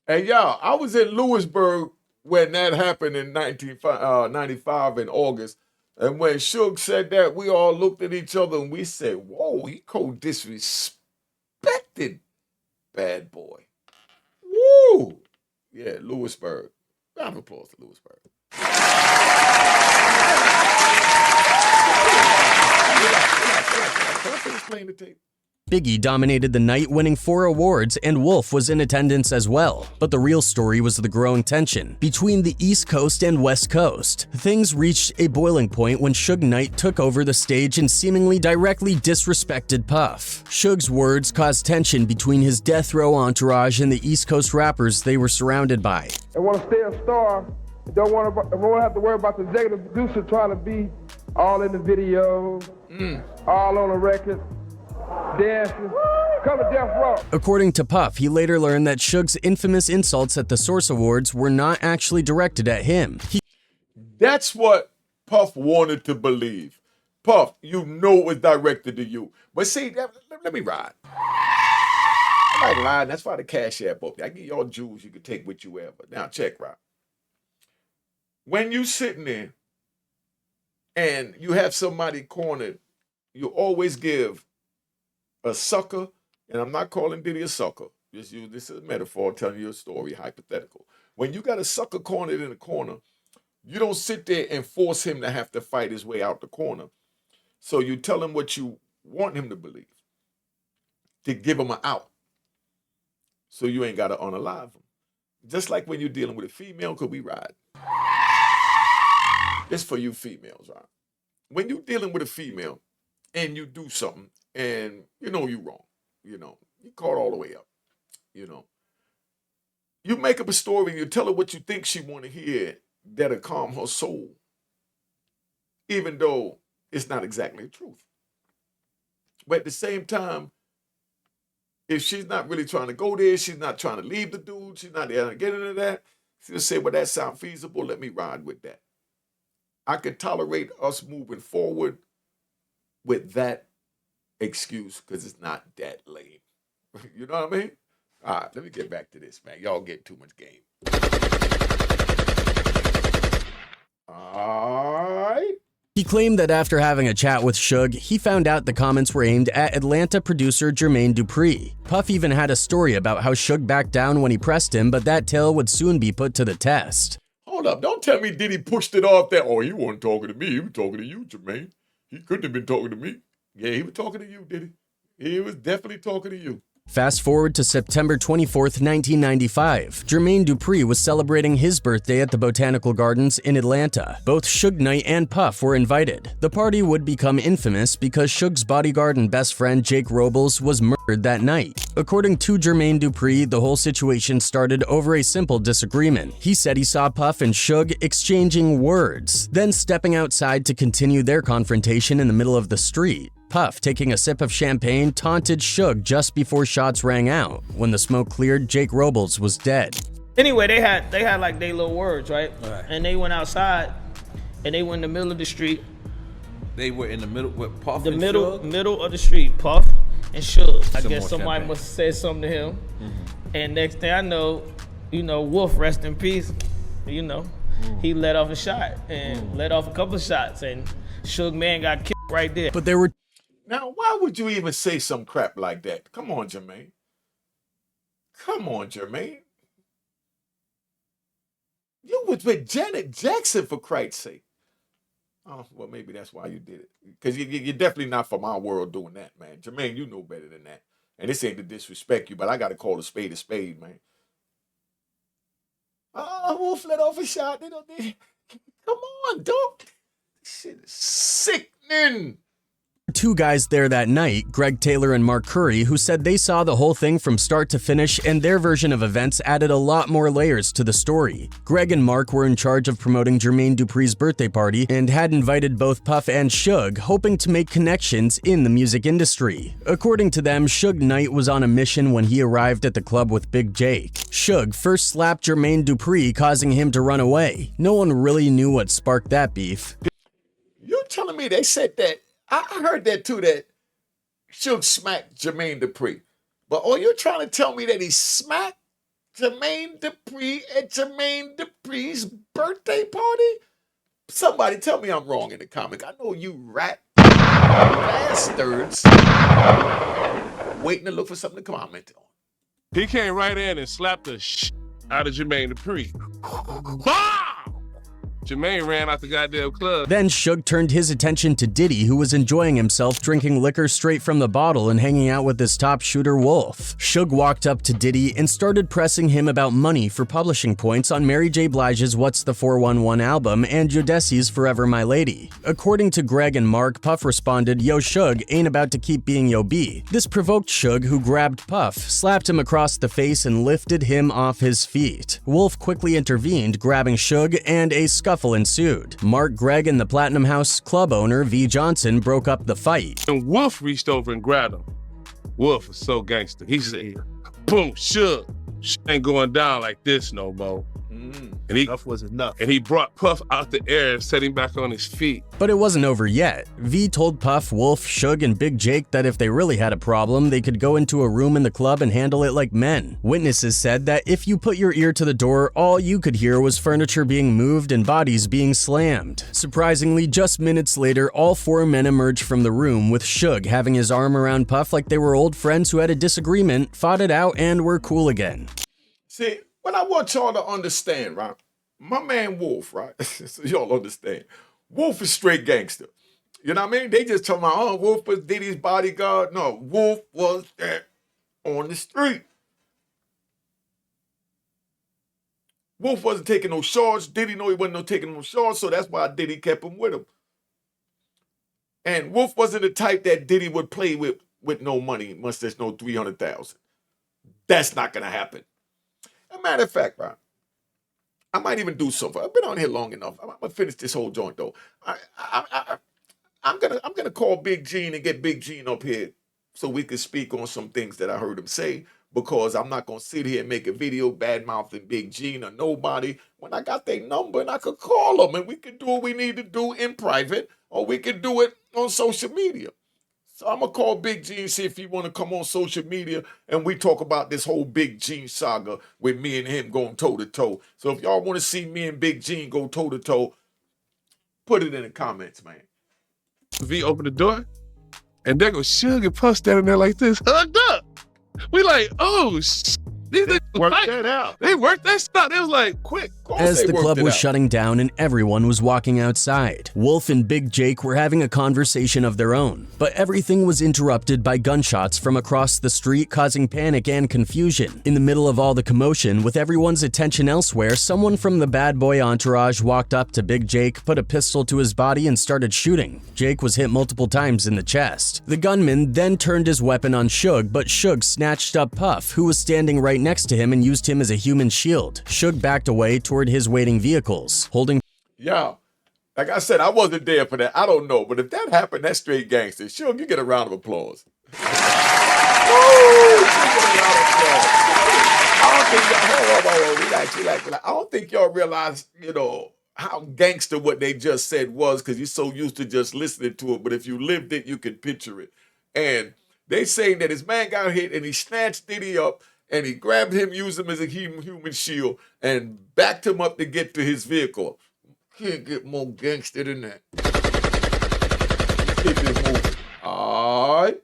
Hey, y'all, I was in Lewisburg when that happened in 1995 in August. And when Suge said that, we all looked at each other and we said, whoa, he disrespected Bad Boy. Woo! Yeah, Lewisburg. Round of applause to Lewisburg. Can I finish playing the tape? Biggie dominated the night, winning 4 awards, and Wolf was in attendance as well. But the real story was the growing tension between the East Coast and West Coast. Things reached a boiling point when Suge Knight took over the stage and seemingly directly disrespected Puff. Suge's words caused tension between his death row entourage and the East Coast rappers they were surrounded by. They want to stay a star. They don't want to have to worry about the executive producer trying to be all in the video, all on the record. Dancing. Come to Death Row. According to Puff, he later learned that Suge's infamous insults at the Source Awards were not actually directed at him. That's what Puff wanted to believe. Puff, you know it was directed to you. But see, let me ride. I like lying. That's why the Cash App up there. I give y'all jewels you can take with you wherever. Now check, right? When you sitting there and you have somebody cornered, you always give a sucker, and I'm not calling Diddy a sucker. Just use this as a metaphor, telling you a story, hypothetical. When you got a sucker cornered in a corner, You don't sit there and force him to have to fight his way out the corner. So you tell him what you want him to believe, to give him an out. So you ain't got to unalive him. Just like when you're dealing with a female, because we ride. It's for you females, right? When you're dealing with a female and you do something and you know you're wrong, you caught all the way up, you make up a story and you tell her what you think she want to hear that'll calm her soul, even though it's not exactly the truth. But at the same time, if she's not really trying to go there, she's not trying to leave the dude, she's not there to get into that, she'll say, well, that sounds feasible, let me ride with that. I could tolerate us moving forward with that excuse because it's not that lame. You know what I mean? All right, let me get back to this, man. Y'all get too much game. All right. He claimed that after having a chat with Suge, he found out the comments were aimed at Atlanta producer Jermaine Dupri. Puff even had a story about how Suge backed down when he pressed him, but that tale would soon be put to the test. Hold up, don't tell me Diddy pushed it off that, oh, he wasn't talking to me, he was talking to you, Jermaine. He couldn't have been talking to me. Yeah, he was talking to you, Diddy. He was definitely talking to you. Fast forward to September 24th, 1995. Jermaine Dupri was celebrating his birthday at the Botanical Gardens in Atlanta. Both Suge Knight and Puff were invited. The party would become infamous because Suge's bodyguard and best friend Jake Robles was murdered that night. According to Jermaine Dupri, the whole situation started over a simple disagreement. He said he saw Puff and Suge exchanging words, then stepping outside to continue their confrontation in the middle of the street. Puff, taking a sip of champagne, taunted Suge just before shots rang out. When the smoke cleared, Jake Robles was dead. Anyway, they had like their little words, right? And they went outside, and they were in the middle of the street. They were in the middle with Puff and Suge? middle of the street, Puff and Suge. I guess somebody champagne. must have said something to him. And next thing I know, Wolf, rest in peace, he let off a shot and let off a couple of shots, and Suge man got killed right there. But there were... Now, why would you even say some crap like that? Come on, Jermaine. Come on, Jermaine. You was with Janet Jackson, for Christ's sake. Oh, well, maybe that's why you did it. Because you're definitely not from our world doing that, man. Jermaine, you know better than that. And this ain't to disrespect you, but I got to call a spade, man. Oh, Wolf let off a shot. Come on, dog. This shit is sickening. Two guys there that night, Greg Taylor and Mark Curry, who said they saw the whole thing from start to finish, and their version of events added a lot more layers to the story. Greg and Mark were in charge of promoting Jermaine Dupri's birthday party and had invited both Puff and Suge, hoping to make connections in the music industry. According to them, Suge Knight was on a mission when he arrived at the club with Big Jake. Suge first slapped Jermaine Dupri, causing him to run away. No one really knew what sparked that beef. You're telling me they said that? I heard that too, that Suge smacked Jermaine Dupri. But are you trying to tell me that he smacked Jermaine Dupri at Jermaine Dupri's birthday party? Somebody tell me I'm wrong in the comments. I know you rat bastards waiting to look for something to comment on. He came right in and slapped the shit out of Jermaine Dupri. Jermaine ran out the goddamn club. Then Suge turned his attention to Diddy, who was enjoying himself drinking liquor straight from the bottle and hanging out with his top shooter Wolf. Suge walked up to Diddy and started pressing him about money for publishing points on Mary J. Blige's What's the 411 album and Jodeci's Forever My Lady. According to Greg and Mark, Puff responded, "Yo, Suge ain't about to keep being yo B." This provoked Suge, who grabbed Puff, slapped him across the face, and lifted him off his feet. Wolf quickly intervened, grabbing Suge, and a scuffle ensued. Mark, Greg, and the Platinum House club owner V. Johnson broke up the fight. And Wolf reached over and grabbed him. Wolf was so gangster. He said, boom, Suge. Shit ain't going down like this no more. And enough was enough. And he brought Puff out the air and set him back on his feet. But it wasn't over yet. V told Puff, Wolf, Suge, and Big Jake that if they really had a problem, they could go into a room in the club and handle it like men. Witnesses said that if you put your ear to the door, all you could hear was furniture being moved and bodies being slammed. Surprisingly, just minutes later, all four men emerged from the room, with Suge having his arm around Puff like they were old friends who had a disagreement, fought it out, and were cool again. See, what I want y'all to understand, right? my man Wolf, right? So y'all understand. Wolf is straight gangster. You know what I mean? They just talking about, oh, Wolf was Diddy's bodyguard. No, Wolf was there on the street. Wolf wasn't taking no shots. Diddy know he wasn't taking no shots, so that's why Diddy kept him with him. And Wolf wasn't the type that Diddy would play with no money, unless there's no 300,000. That's not gonna happen. As a matter of fact, right, I might even do something. I've been on here long enough. I'm gonna finish this whole joint though. I'm gonna call Big Gene and get Big Gene up here so we can speak on some things that I heard him say, because I'm not gonna sit here and make a video bad-mouthing Big Gene or nobody when I got their number and I could call them and we can do what we need to do in private, or we can do it on social media. So I'm gonna call Big Gene, see if he wanna come on social media and we talk about this whole Big Gene saga with me and him going toe-to-toe. So if y'all wanna see me and Big Gene go toe-to-toe, put it in the comments, man. V opened the door, and there goes Suge and Puff standing there like this, hugged up. We like, oh, these niggas worked that out. They worked that stuff. They was like, quick. As the club was shutting down and everyone was walking outside, Wolf and Big Jake were having a conversation of their own. But everything was interrupted by gunshots from across the street, causing panic and confusion. In the middle of all the commotion, with everyone's attention elsewhere, someone from the bad boy entourage walked up to Big Jake, put a pistol to his body, and started shooting. Jake was hit multiple times in the chest. The gunman then turned his weapon on Suge, but Suge snatched up Puff, who was standing right next to him, and used him as a human shield. Suge backed away toward his waiting vehicles, holding. Yeah, like I said, I wasn't there for that. I don't know, but if that happened, that's straight gangster. Sure, you get a round of applause. Woo! I don't think y'all realize, you know, how gangster what they just said was, because you're so used to just listening to it. But if you lived it, you can picture it. And they saying that his man got hit and he snatched Diddy up and he grabbed him, used him as a human shield, and backed him up to get to his vehicle. Can't get more gangster than that. Keep it moving. All right.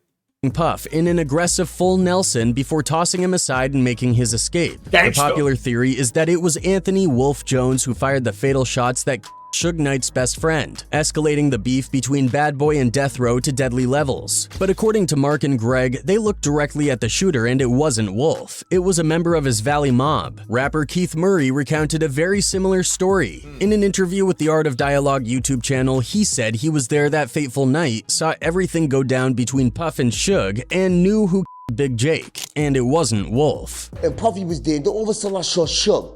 Puff in an aggressive full Nelson before tossing him aside and making his escape. Gangsta. The popular theory is that it was Anthony Wolf Jones who fired the fatal shots that Suge Knight's best friend, escalating the beef between Bad Boy and Death Row to deadly levels. But according to Mark and Greg, they looked directly at the shooter and it wasn't Wolf. It was a member of his Valley mob. Rapper Keith Murray recounted a very similar story. In an interview with the Art of Dialogue YouTube channel, he said he was there that fateful night, saw everything go down between Puff and Suge, and knew who Big Jake, and it wasn't Wolf. And Puffy was there, then all of a sudden I saw Suge.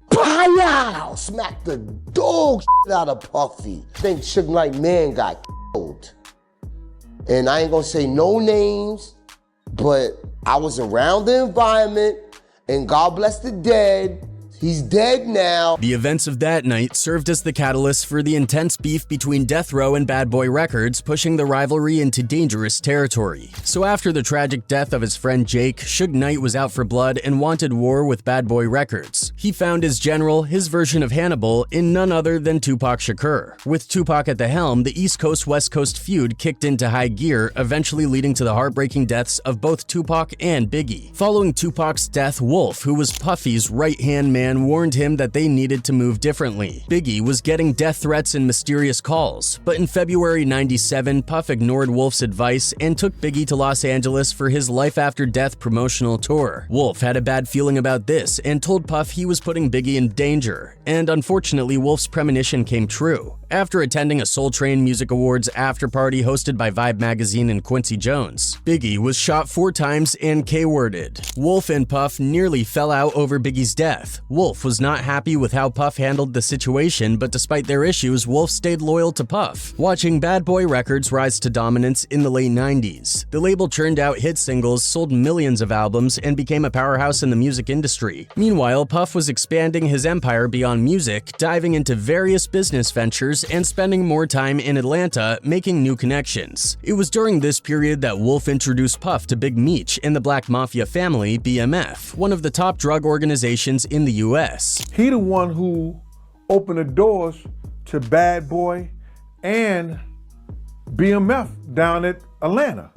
Pow! Smacked the dog out of Puffy. Think Suge Knight man got killed. And I ain't gonna say no names, but I was around the environment, and God bless the dead. He's dead now. The events of that night served as the catalyst for the intense beef between Death Row and Bad Boy Records, pushing the rivalry into dangerous territory. So after the tragic death of his friend Jake, Suge Knight was out for blood and wanted war with Bad Boy Records. He found his general, his version of Hannibal, in none other than Tupac Shakur. With Tupac at the helm, the East Coast-West Coast feud kicked into high gear, eventually leading to the heartbreaking deaths of both Tupac and Biggie. Following Tupac's death, Wolf, who was Puffy's right-hand man, warned him that they needed to move differently. Biggie was getting death threats and mysterious calls, but in February '97, Puff ignored Wolf's advice and took Biggie to Los Angeles for his Life After Death promotional tour. Wolf had a bad feeling about this and told Puff he was putting Biggie in danger, and unfortunately Wolf's premonition came true. After attending a Soul Train Music Awards after-party hosted by Vibe magazine and Quincy Jones, Biggie was shot 4 times and K-worded. Wolf and Puff nearly fell out over Biggie's death. Wolf was not happy with how Puff handled the situation, but despite their issues, Wolf stayed loyal to Puff. Watching Bad Boy Records rise to dominance in the late 90s, the label churned out hit singles, sold millions of albums, and became a powerhouse in the music industry. Meanwhile, Puff was expanding his empire beyond music, diving into various business ventures and spending more time in Atlanta, making new connections. It was during this period that Wolf introduced Puff to Big Meech and the Black Mafia family, BMF, one of the top drug organizations in the US. He the one who opened the doors to Bad Boy and BMF down at Atlanta.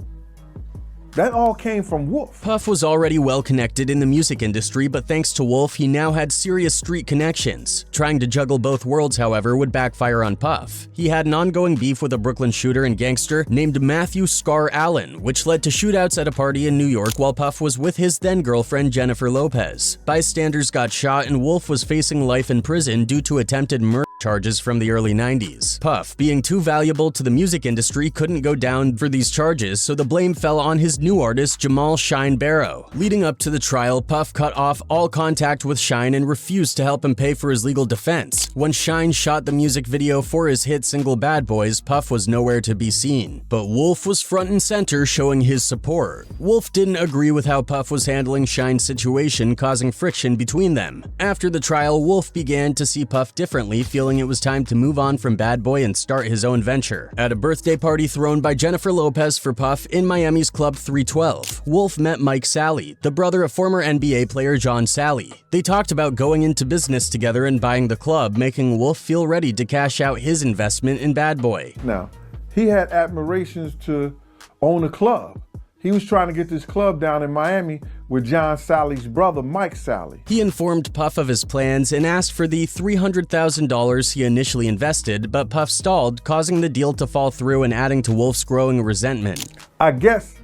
That all came from Wolf. Puff was already well connected in the music industry, but thanks to Wolf, he now had serious street connections. Trying to juggle both worlds, however, would backfire on Puff. He had an ongoing beef with a Brooklyn shooter and gangster named Matthew Scar Allen, which led to shootouts at a party in New York while Puff was with his then-girlfriend Jennifer Lopez. Bystanders got shot and Wolf was facing life in prison due to attempted murder charges from the early 90s. Puff, being too valuable to the music industry, couldn't go down for these charges, so the blame fell on his new artist Jamal Shine Barrow. Leading up to the trial, Puff cut off all contact with Shine and refused to help him pay for his legal defense. When Shine shot the music video for his hit single Bad Boys, Puff was nowhere to be seen. But Wolf was front and center, showing his support. Wolf didn't agree with how Puff was handling Shine's situation, causing friction between them. After the trial, Wolf began to see Puff differently, feeling it was time to move on from Bad Boy and start his own venture. At a birthday party thrown by Jennifer Lopez for Puff in Miami's Club 312, Wolf met Mike Sally, the brother of former NBA player John Sally. They talked about going into business together and buying the club, making Wolf feel ready to cash out his investment in Bad Boy. Now, he had admirations to own a club. He was trying to get this club down in Miami with John Sally's brother, Mike Sally. He informed Puff of his plans and asked for the $300,000 he initially invested, but Puff stalled, causing the deal to fall through and adding to Wolf's growing resentment. I guess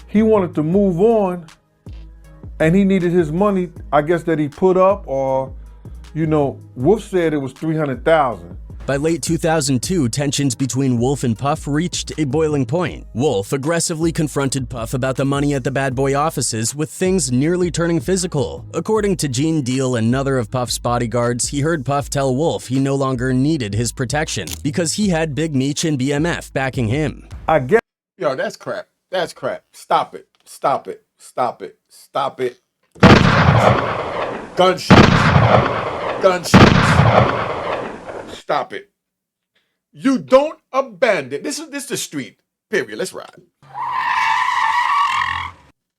he wanted to move on and he needed his money, I guess, that he put up, or, you know, Wolf said it was $300,000. By late 2002, tensions between Wolf and Puff reached a boiling point. Wolf aggressively confronted Puff about the money at the Bad Boy offices, with things nearly turning physical. According to Gene Deal, another of Puff's bodyguards, he heard Puff tell Wolf he no longer needed his protection because he had Big Meech and BMF backing him. I guess. Yo, that's crap. That's crap. Stop it. Stop it. Stop it. Stop it. Gunshots. Gunshots. Stop it. You don't abandon. This is the street. Period. Let's ride.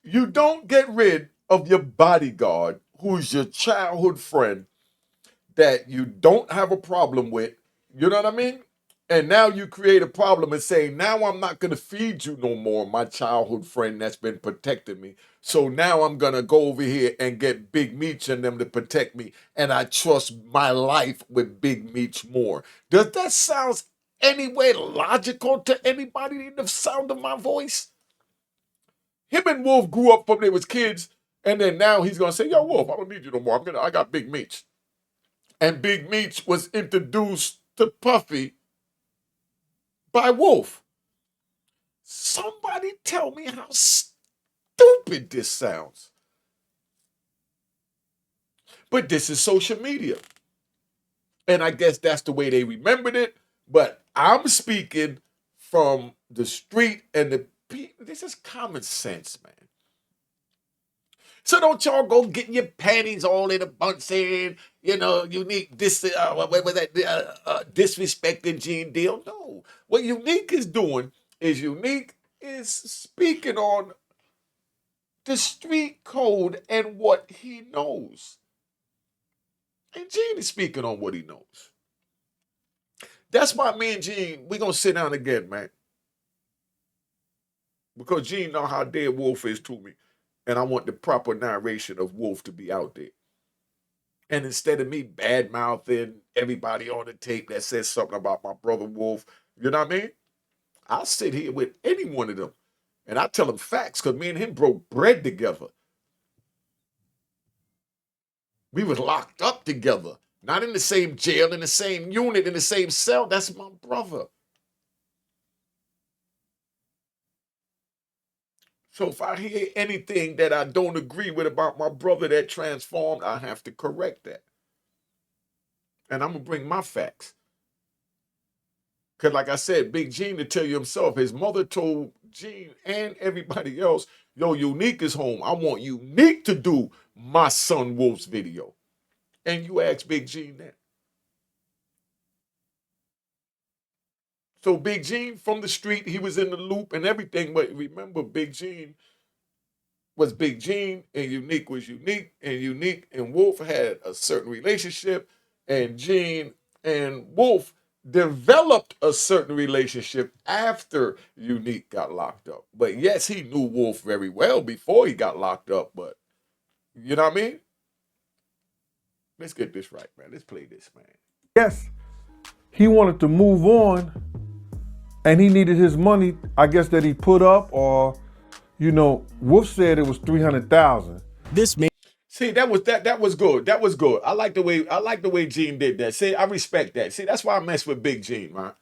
You don't get rid of your bodyguard, who's your childhood friend that you don't have a problem with. You know what I mean? And now you create a problem and say, now I'm not going to feed you no more, my childhood friend that's been protecting me. So now I'm going to go over here and get Big Meech and them to protect me. And I trust my life with Big Meech more. Does that sound any way logical to anybody in the sound of my voice? Him and Wolf grew up from they was kids. And then now he's going to say, yo, Wolf, I don't need you no more. I got Big Meech. And Big Meech was introduced to Puffy by Wolf. Somebody tell me how stupid this sounds. But this is social media. And I guess that's the way they remembered it. But I'm speaking from the street and the people. This is common sense, man. So don't y'all go getting your panties all in a bunch saying, you know, Unique disrespecting Gene Deal. No. What Unique is doing is Unique is speaking on the street code and what he knows. And Gene is speaking on what he knows. That's why me and Gene, we're going to sit down again, man. Because Gene know how dead Wolf is to me. And I want the proper narration of Wolf to be out there. And instead of me bad-mouthing everybody on the tape that says something about my brother Wolf, you know what I mean? I'll sit here with any one of them. And I tell them facts, because me and him broke bread together. We was locked up together. Not in the same jail, in the same unit, in the same cell. That's my brother. So if I hear anything that I don't agree with about my brother that transformed, I have to correct that. And I'm going to bring my facts. Because like I said, Big Gene, to tell you himself, his mother told Gene and everybody else, yo, Unique is home. I want Unique to do my son Wolf's video. And you ask Big Gene that. So Big Gene from the street, he was in the loop and everything. But remember, Big Gene was Big Gene and Unique was Unique. And Unique and Wolf had a certain relationship. And Gene and Wolf developed a certain relationship after Unique got locked up. But yes, he knew Wolf very well before he got locked up. But you know what I mean? Let's get this right, man. Let's play this, man. Yes, he wanted to move on, and he needed his money, I guess, that he put up, or, you know, Wolf said it was $300,000. This made See, that was good. That was good. I like the way Gene did that. See, I respect that. See, that's why I mess with Big Gene, man.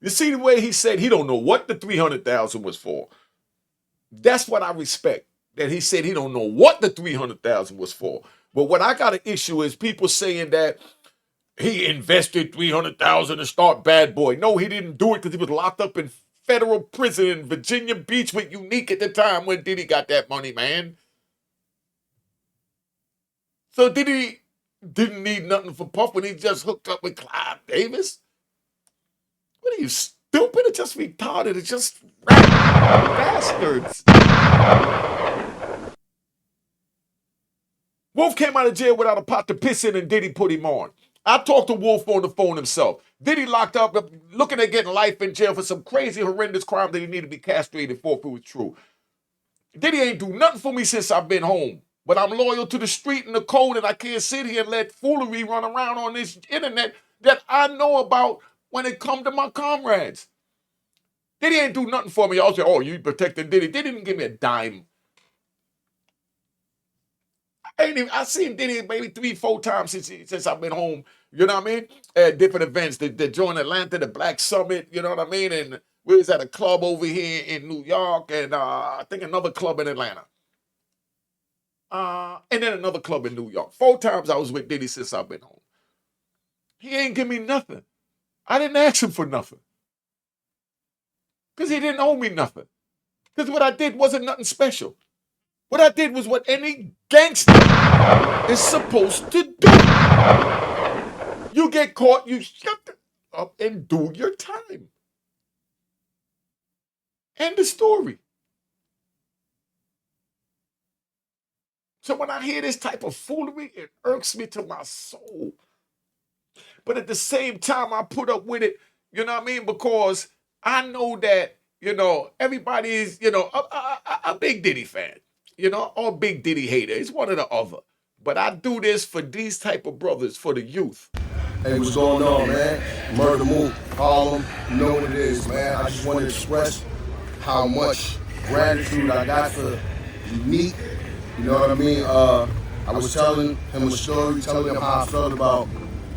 You see the way he said he don't know what the $300,000 was for. That's what I respect. That he said he don't know what the $300,000 was for. But what I got an issue is people saying that he invested $300,000 to start Bad Boy. No, he didn't do it because he was locked up in federal prison in Virginia Beach with Unique at the time when Diddy got that money, man. So Diddy didn't need nothing for Puff when he just hooked up with Clive Davis? What are you, stupid? It's just retarded. It's just bastards. Wolf came out of jail without a pot to piss in and Diddy put him on. I talked to Wolf on the phone himself. Diddy locked up, looking at getting life in jail for some crazy, horrendous crime that he needed to be castrated for if it was true. Diddy ain't do nothing for me since I've been home. But I'm loyal to the street and the code, and I can't sit here and let foolery run around on this internet that I know about when it come to my comrades. Diddy ain't do nothing for me. Y'all say, oh, you protecting Diddy. Diddy didn't give me a dime. I seen Diddy maybe 3-4 times since I've been home. You know what I mean? At different events. The Joint Atlanta, the Black Summit, you know what I mean? And we was at a club over here in New York, and I think another club in Atlanta. And then another club in New York. 4 times I was with Diddy since I've been home. He ain't give me nothing. I didn't ask him for nothing. Because he didn't owe me nothing. Because what I did wasn't nothing special. What I did was what any gangster is supposed to do. You get caught, you shut up and do your time. End the story. So when I hear this type of foolery, it irks me to my soul. But at the same time, I put up with it, you know what I mean? Because I know that, you know, everybody is, you know, a big Diddy fan, you know, or big Diddy hater. It's one or the other. But I do this for these type of brothers, for the youth. Hey, what's going on, man? Murder Move, Harlem, you know what it is, man. I just want to express how much gratitude I got for Unique. You know what I mean? I was telling him a story, telling him how I felt about,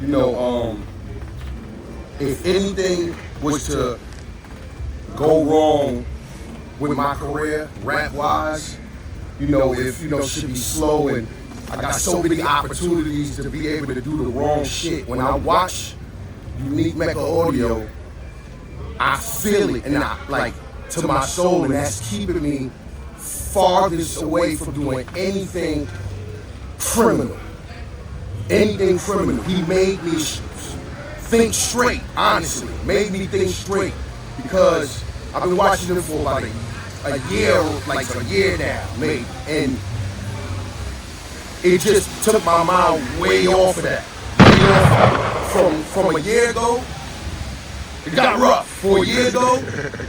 you know, if anything was to go wrong with my career, rap-wise, you know, if, you know, should be slow, and I got so many opportunities to be able to do the wrong shit. When I watch Unique Mecca audio, I feel it, and I, like, to my soul, and that's keeping me farthest away from doing anything criminal. Anything criminal. He made me think straight, honestly. Made me think straight. Because I've been watching him for about a year now, maybe. And it just took my mind way off of that. Way off from a year ago. It got rough for a year ago.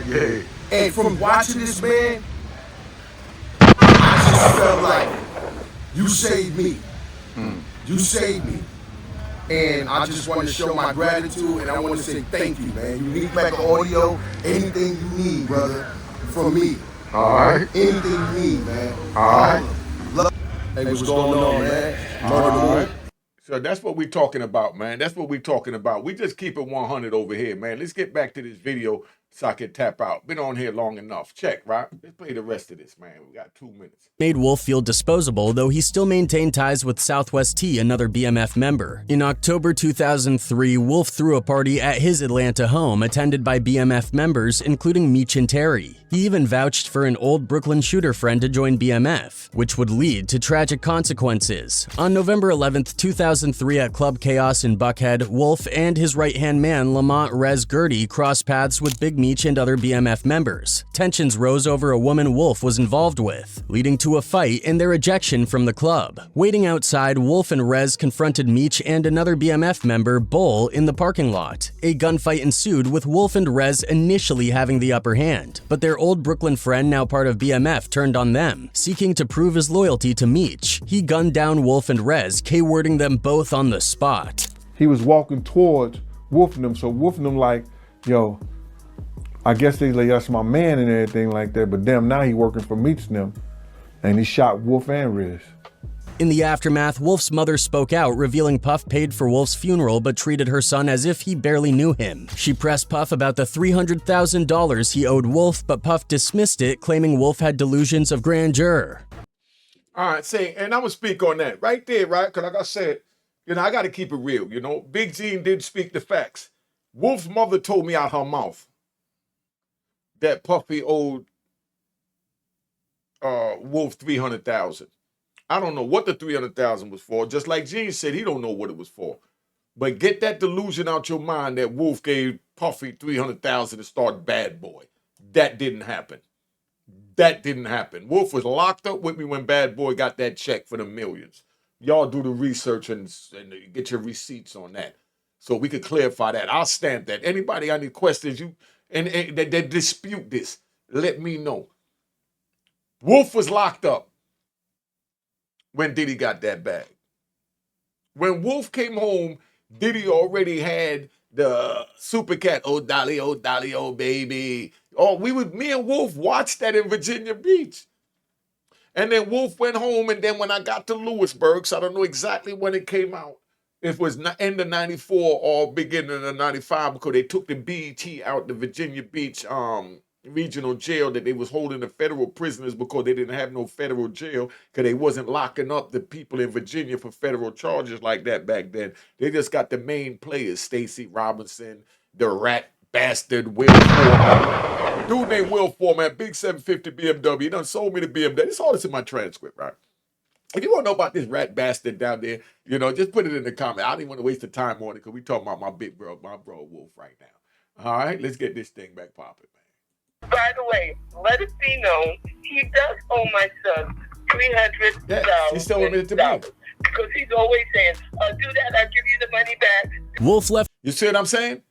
Yeah. And from watching this man, I just felt like, you saved me. You saved me. And I just want to show my gratitude, and I want to say thank you, man. Unique Mecca audio, anything you need, brother, from me. All right. Anything you need, man. All right. Hey, what's going on, man? Murder Move. So that's what we're talking about, man. That's what we're talking about. We just keep it 100 over here, man. Let's get back to this video so I can tap out. Been on here long enough. Check, right? Let's play the rest of this, man. We got 2 minutes. Made Wolf feel disposable, though he still maintained ties with Southwest T, another BMF member. In October 2003, Wolf threw a party at his Atlanta home, attended by BMF members, including Meech and Terry. He even vouched for an old Brooklyn shooter friend to join BMF, which would lead to tragic consequences. On November 11th, 2003 at Club Chaos in Buckhead, Wolf and his right-hand man, Lamont Rez Gertie, crossed paths with Big Meech Meech and other BMF members. Tensions rose over a woman Wolf was involved with, leading to a fight and their ejection from the club. Waiting outside, Wolf and Rez confronted Meech and another BMF member, Bull, in the parking lot. A gunfight ensued, with Wolf and Rez initially having the upper hand, but their old Brooklyn friend, now part of BMF, turned on them, seeking to prove his loyalty to Meech. He gunned down Wolf and Rez, K-wording them both on the spot. He was walking towards Wolf and them, so Wolf and them like, yo, I guess they like, that's my man and everything like that, but damn, now he working for Meech and them, and he shot Wolf and Rez. In the aftermath, Wolf's mother spoke out, revealing Puff paid for Wolf's funeral but treated her son as if he barely knew him. She pressed Puff about the $300,000 he owed Wolf, but Puff dismissed it, claiming Wolf had delusions of grandeur. All right, say, and I'm going to speak on that right there, right? Because like I said, you know, I got to keep it real, you know. Big Gene did speak the facts. Wolf's mother told me out her mouth that Puffy owed Wolf $300,000. I don't know what the $300,000 was for. Just like Gene said, he don't know what it was for. But get that delusion out your mind that Wolf gave Puffy $300,000 to start Bad Boy. That didn't happen. That didn't happen. Wolf was locked up with me when Bad Boy got that check for the millions. Y'all do the research and get your receipts on that, so we could clarify that. I'll stamp that. Anybody got any questions and that dispute this, let me know. Wolf was locked up when Diddy got that bag. When Wolf came home, Diddy already had the Super Cat, oh Dolly, oh baby. Oh, me and Wolf watched that in Virginia Beach. And then Wolf went home, and then when I got to Lewisburg, so I don't know exactly when it came out, it was end of 94 or beginning of 95, because they took the BET out the Virginia Beach regional jail that they was holding the federal prisoners because they didn't have no federal jail, because they wasn't locking up the people in Virginia for federal charges like that back then. They just got the main players, Stacey Robinson, the rat bastard Will Foreman. Dude named Will Foreman, big 750 BMW. He done sold me the BMW. It's all this in my transcript, right? If you want to know about this rat bastard down there, you know, just put it in the comment. I don't even want to waste the time on it because we talking about my big bro, my bro Wolf right now. All right, let's get this thing back popping, man. By the way, let it be known, he does owe my son $300,000. Yeah, he's still owing it to me. Because he's always saying, I'll do that, I'll give you the money back. Wolf left. You see what I'm saying?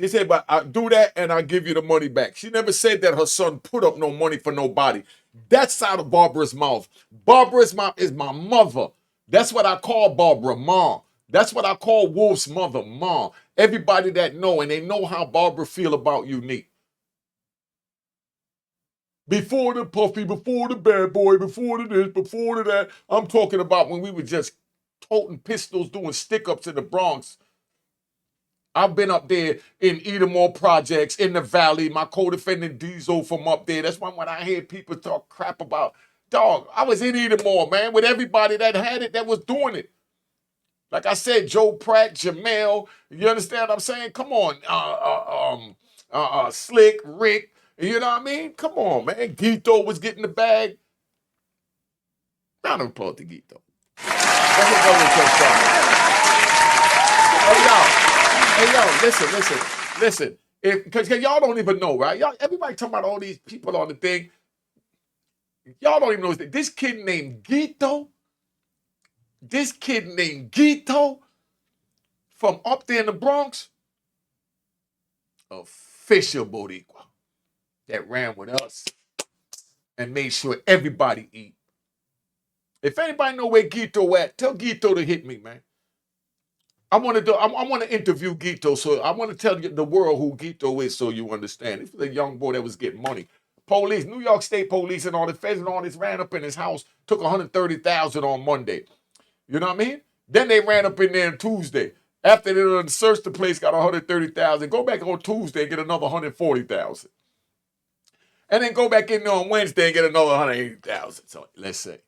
She said, but I'll do that and I'll give you the money back. She never said that her son put up no money for nobody. That's out of Barbara's mouth. Barbara's mom is my mother. That's what I call Barbara, Mom. That's what I call Wolf's mother, Mom. Everybody that know, and they know how Barbara feel about Unique. Before the Puffy, before the Bad Boy, before the this, before the that. I'm talking about when we were just toting pistols, doing stick-ups in the Bronx. I've been up there in Edenmore Projects, in the Valley, my co-defendant Diesel from up there. That's why when I hear people talk crap about, dog, I was in Edenmore, man, with everybody that had it, that was doing it. Like I said, Joe Pratt, Jamel, you understand what I'm saying? Come on, Slick, Rick, you know what I mean? Come on, man. Guito was getting the bag. Round of applause to Guito. Hey, yo, listen. Because y'all don't even know, right? Y'all, everybody talking about all these people on the thing. Y'all don't even know this kid named Guito. This kid named Guito from up there in the Bronx. Official Boricua that ran with us and made sure everybody eat. If anybody know where Guito at, tell Guito to hit me, man. I want to interview Guito, so I want to tell you the world who Guito is, so you understand. This was a young boy that was getting money. Police, New York State police, and all the feds and all this ran up in his house, took $130,000 on Monday. You know what I mean? Then they ran up in there on Tuesday. After they done searched the place, got $130,000. Go back on Tuesday and get another $140,000. And then go back in there on Wednesday and get another $180,000. So let's say,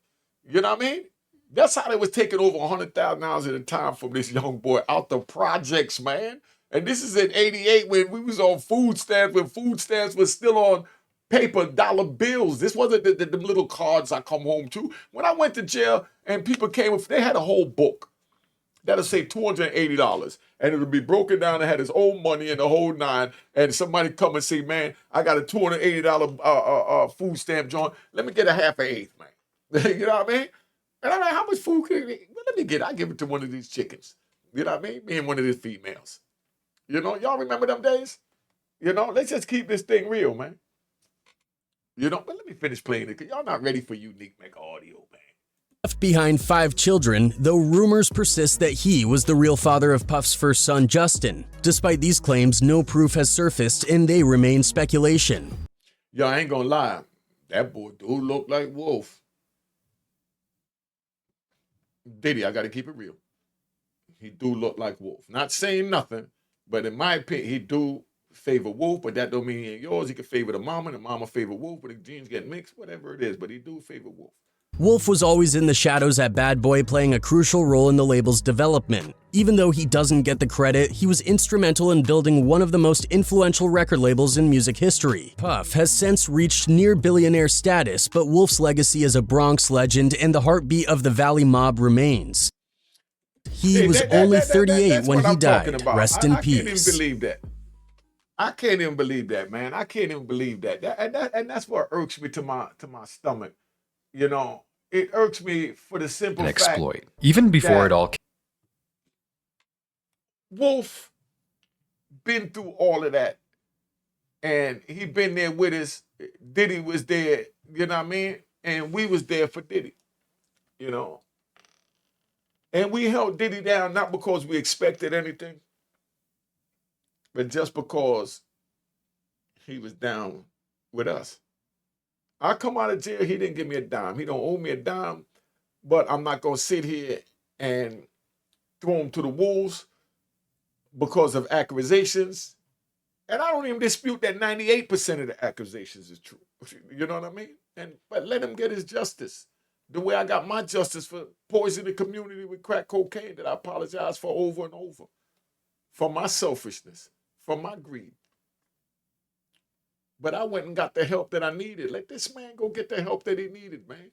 you know what I mean? That's how they was taking over $100,000 at a time from this young boy out the projects, man. And this is in '88 when we was on food stamps, when food stamps was still on paper dollar bills. This wasn't the little cards I come home to. When I went to jail and people came, they had a whole book. that'll say $280. And it'll be broken down and had his own money and the whole nine. And somebody come and say, man, I got a $280 food stamp joint. Let me get a half an eighth, man. You know what I mean? And I'm like, how much food can you well, let me get it. I give it to one of these chickens. You know what I mean? Me and one of these females. You know, y'all remember them days? You know, let's just keep this thing real, man. You know, but let me finish playing it, because y'all not ready for unique Mecca audio, man. Left behind 5 children, though rumors persist that he was the real father of Puff's first son, Justin. Despite these claims, no proof has surfaced and they remain speculation. Yo, I ain't gonna lie. That boy do look like Wolf. Diddy, I gotta keep it real. He do look like Wolf. Not saying nothing, but in my opinion, he do favor Wolf, but that don't mean he ain't yours. He can favor the mama favor Wolf, but the genes get mixed, whatever it is, but he do favor Wolf. Wolf was always in the shadows at Bad Boy, playing a crucial role in the label's development. Even though he doesn't get the credit, he was instrumental in building one of the most influential record labels in music history. Puff has since reached near billionaire status, but Wolf's legacy as a Bronx legend and the heartbeat of the Valley Mob remains. He was only 38 when he died. Rest in peace. I can't even believe that. I can't even believe that, man. I can't even believe that. And that's what irks me to my stomach. You know, it irks me for the simple fact exploit. Even before it all came. Wolf been through all of that. And he been there with us. Diddy was there, you know what I mean? And we was there for Diddy, you know. And we held Diddy down not because we expected anything, but just because he was down with us. I come out of jail, he didn't give me a dime. He don't owe me a dime, but I'm not going to sit here and throw him to the wolves because of accusations. And I don't even dispute that 98% of the accusations is true. You know what I mean? But let him get his justice. The way I got my justice for poisoning the community with crack cocaine that I apologize for over and over. For my selfishness, for my greed. But I went and got the help that I needed. Let this man go get the help that he needed, man.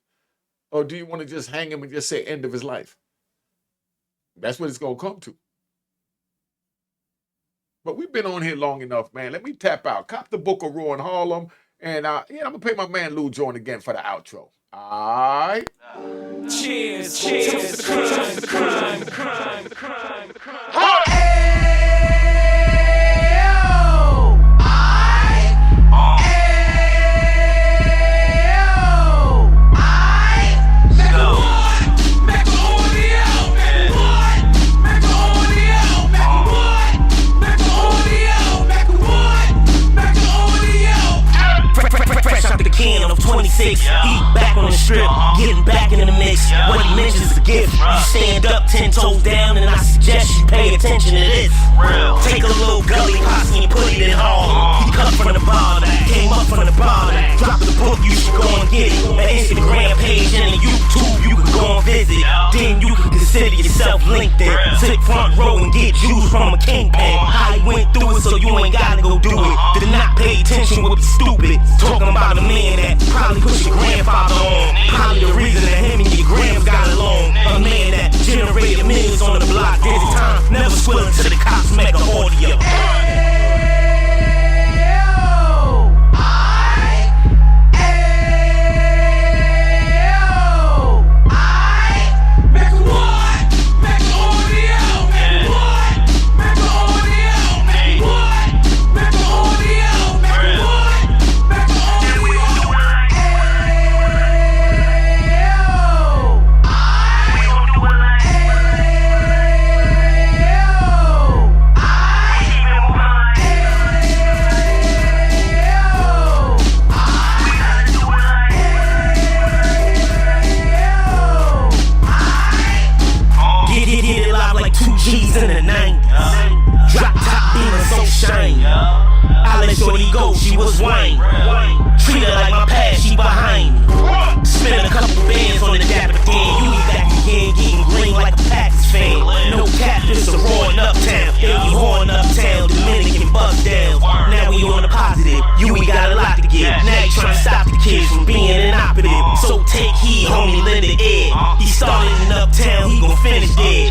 Or do you want to just hang him and just say end of his life? That's what it's going to come to. But we've been on here long enough, man. Let me tap out. Cop the book of Raw in Harlem. And I'm going to pay my man Lou Jordan again for the outro. All right? Cheers, cheers, the crime, the crime, the crime, the crime, the crime. Of 26, he back on the strip, getting back in the mix. What he mentions is a gift. You stand up 10 toes down, and I suggest you pay attention to this. Take a little gully posse and put it in Harlem. He cut from the bottom, came up from the bottom. Drop the book, you should go and get it. An Instagram page and a YouTube, you can go and visit. Then you can consider yourself LinkedIn. Sit front row and get juice from a kingpin. How he went through it, so you ain't gotta go do it. Did not pay attention, would be stupid. Talking about a man that probably put your grandfather on. Probably the reason that him and your grams got along. A man that generated millions on the block. There's a time, never swill to the cops, Mecca audio. G's in the 90s. Drop top being so shiny. I let shorty go, she was whining. Treat her like my past, she behind me. Spent a couple bands on the dapper Dan. You need back again, getting green like a Packers fan. No cap, it's a roaring uptown. Yeah, we horn uptown, Dominican bust down. Now we on the positive, you ain't got a lot to get. Now you trying to stop the kids from being an operative. So take heed, homie, lend it air. He started in uptown, he gon' finish dead.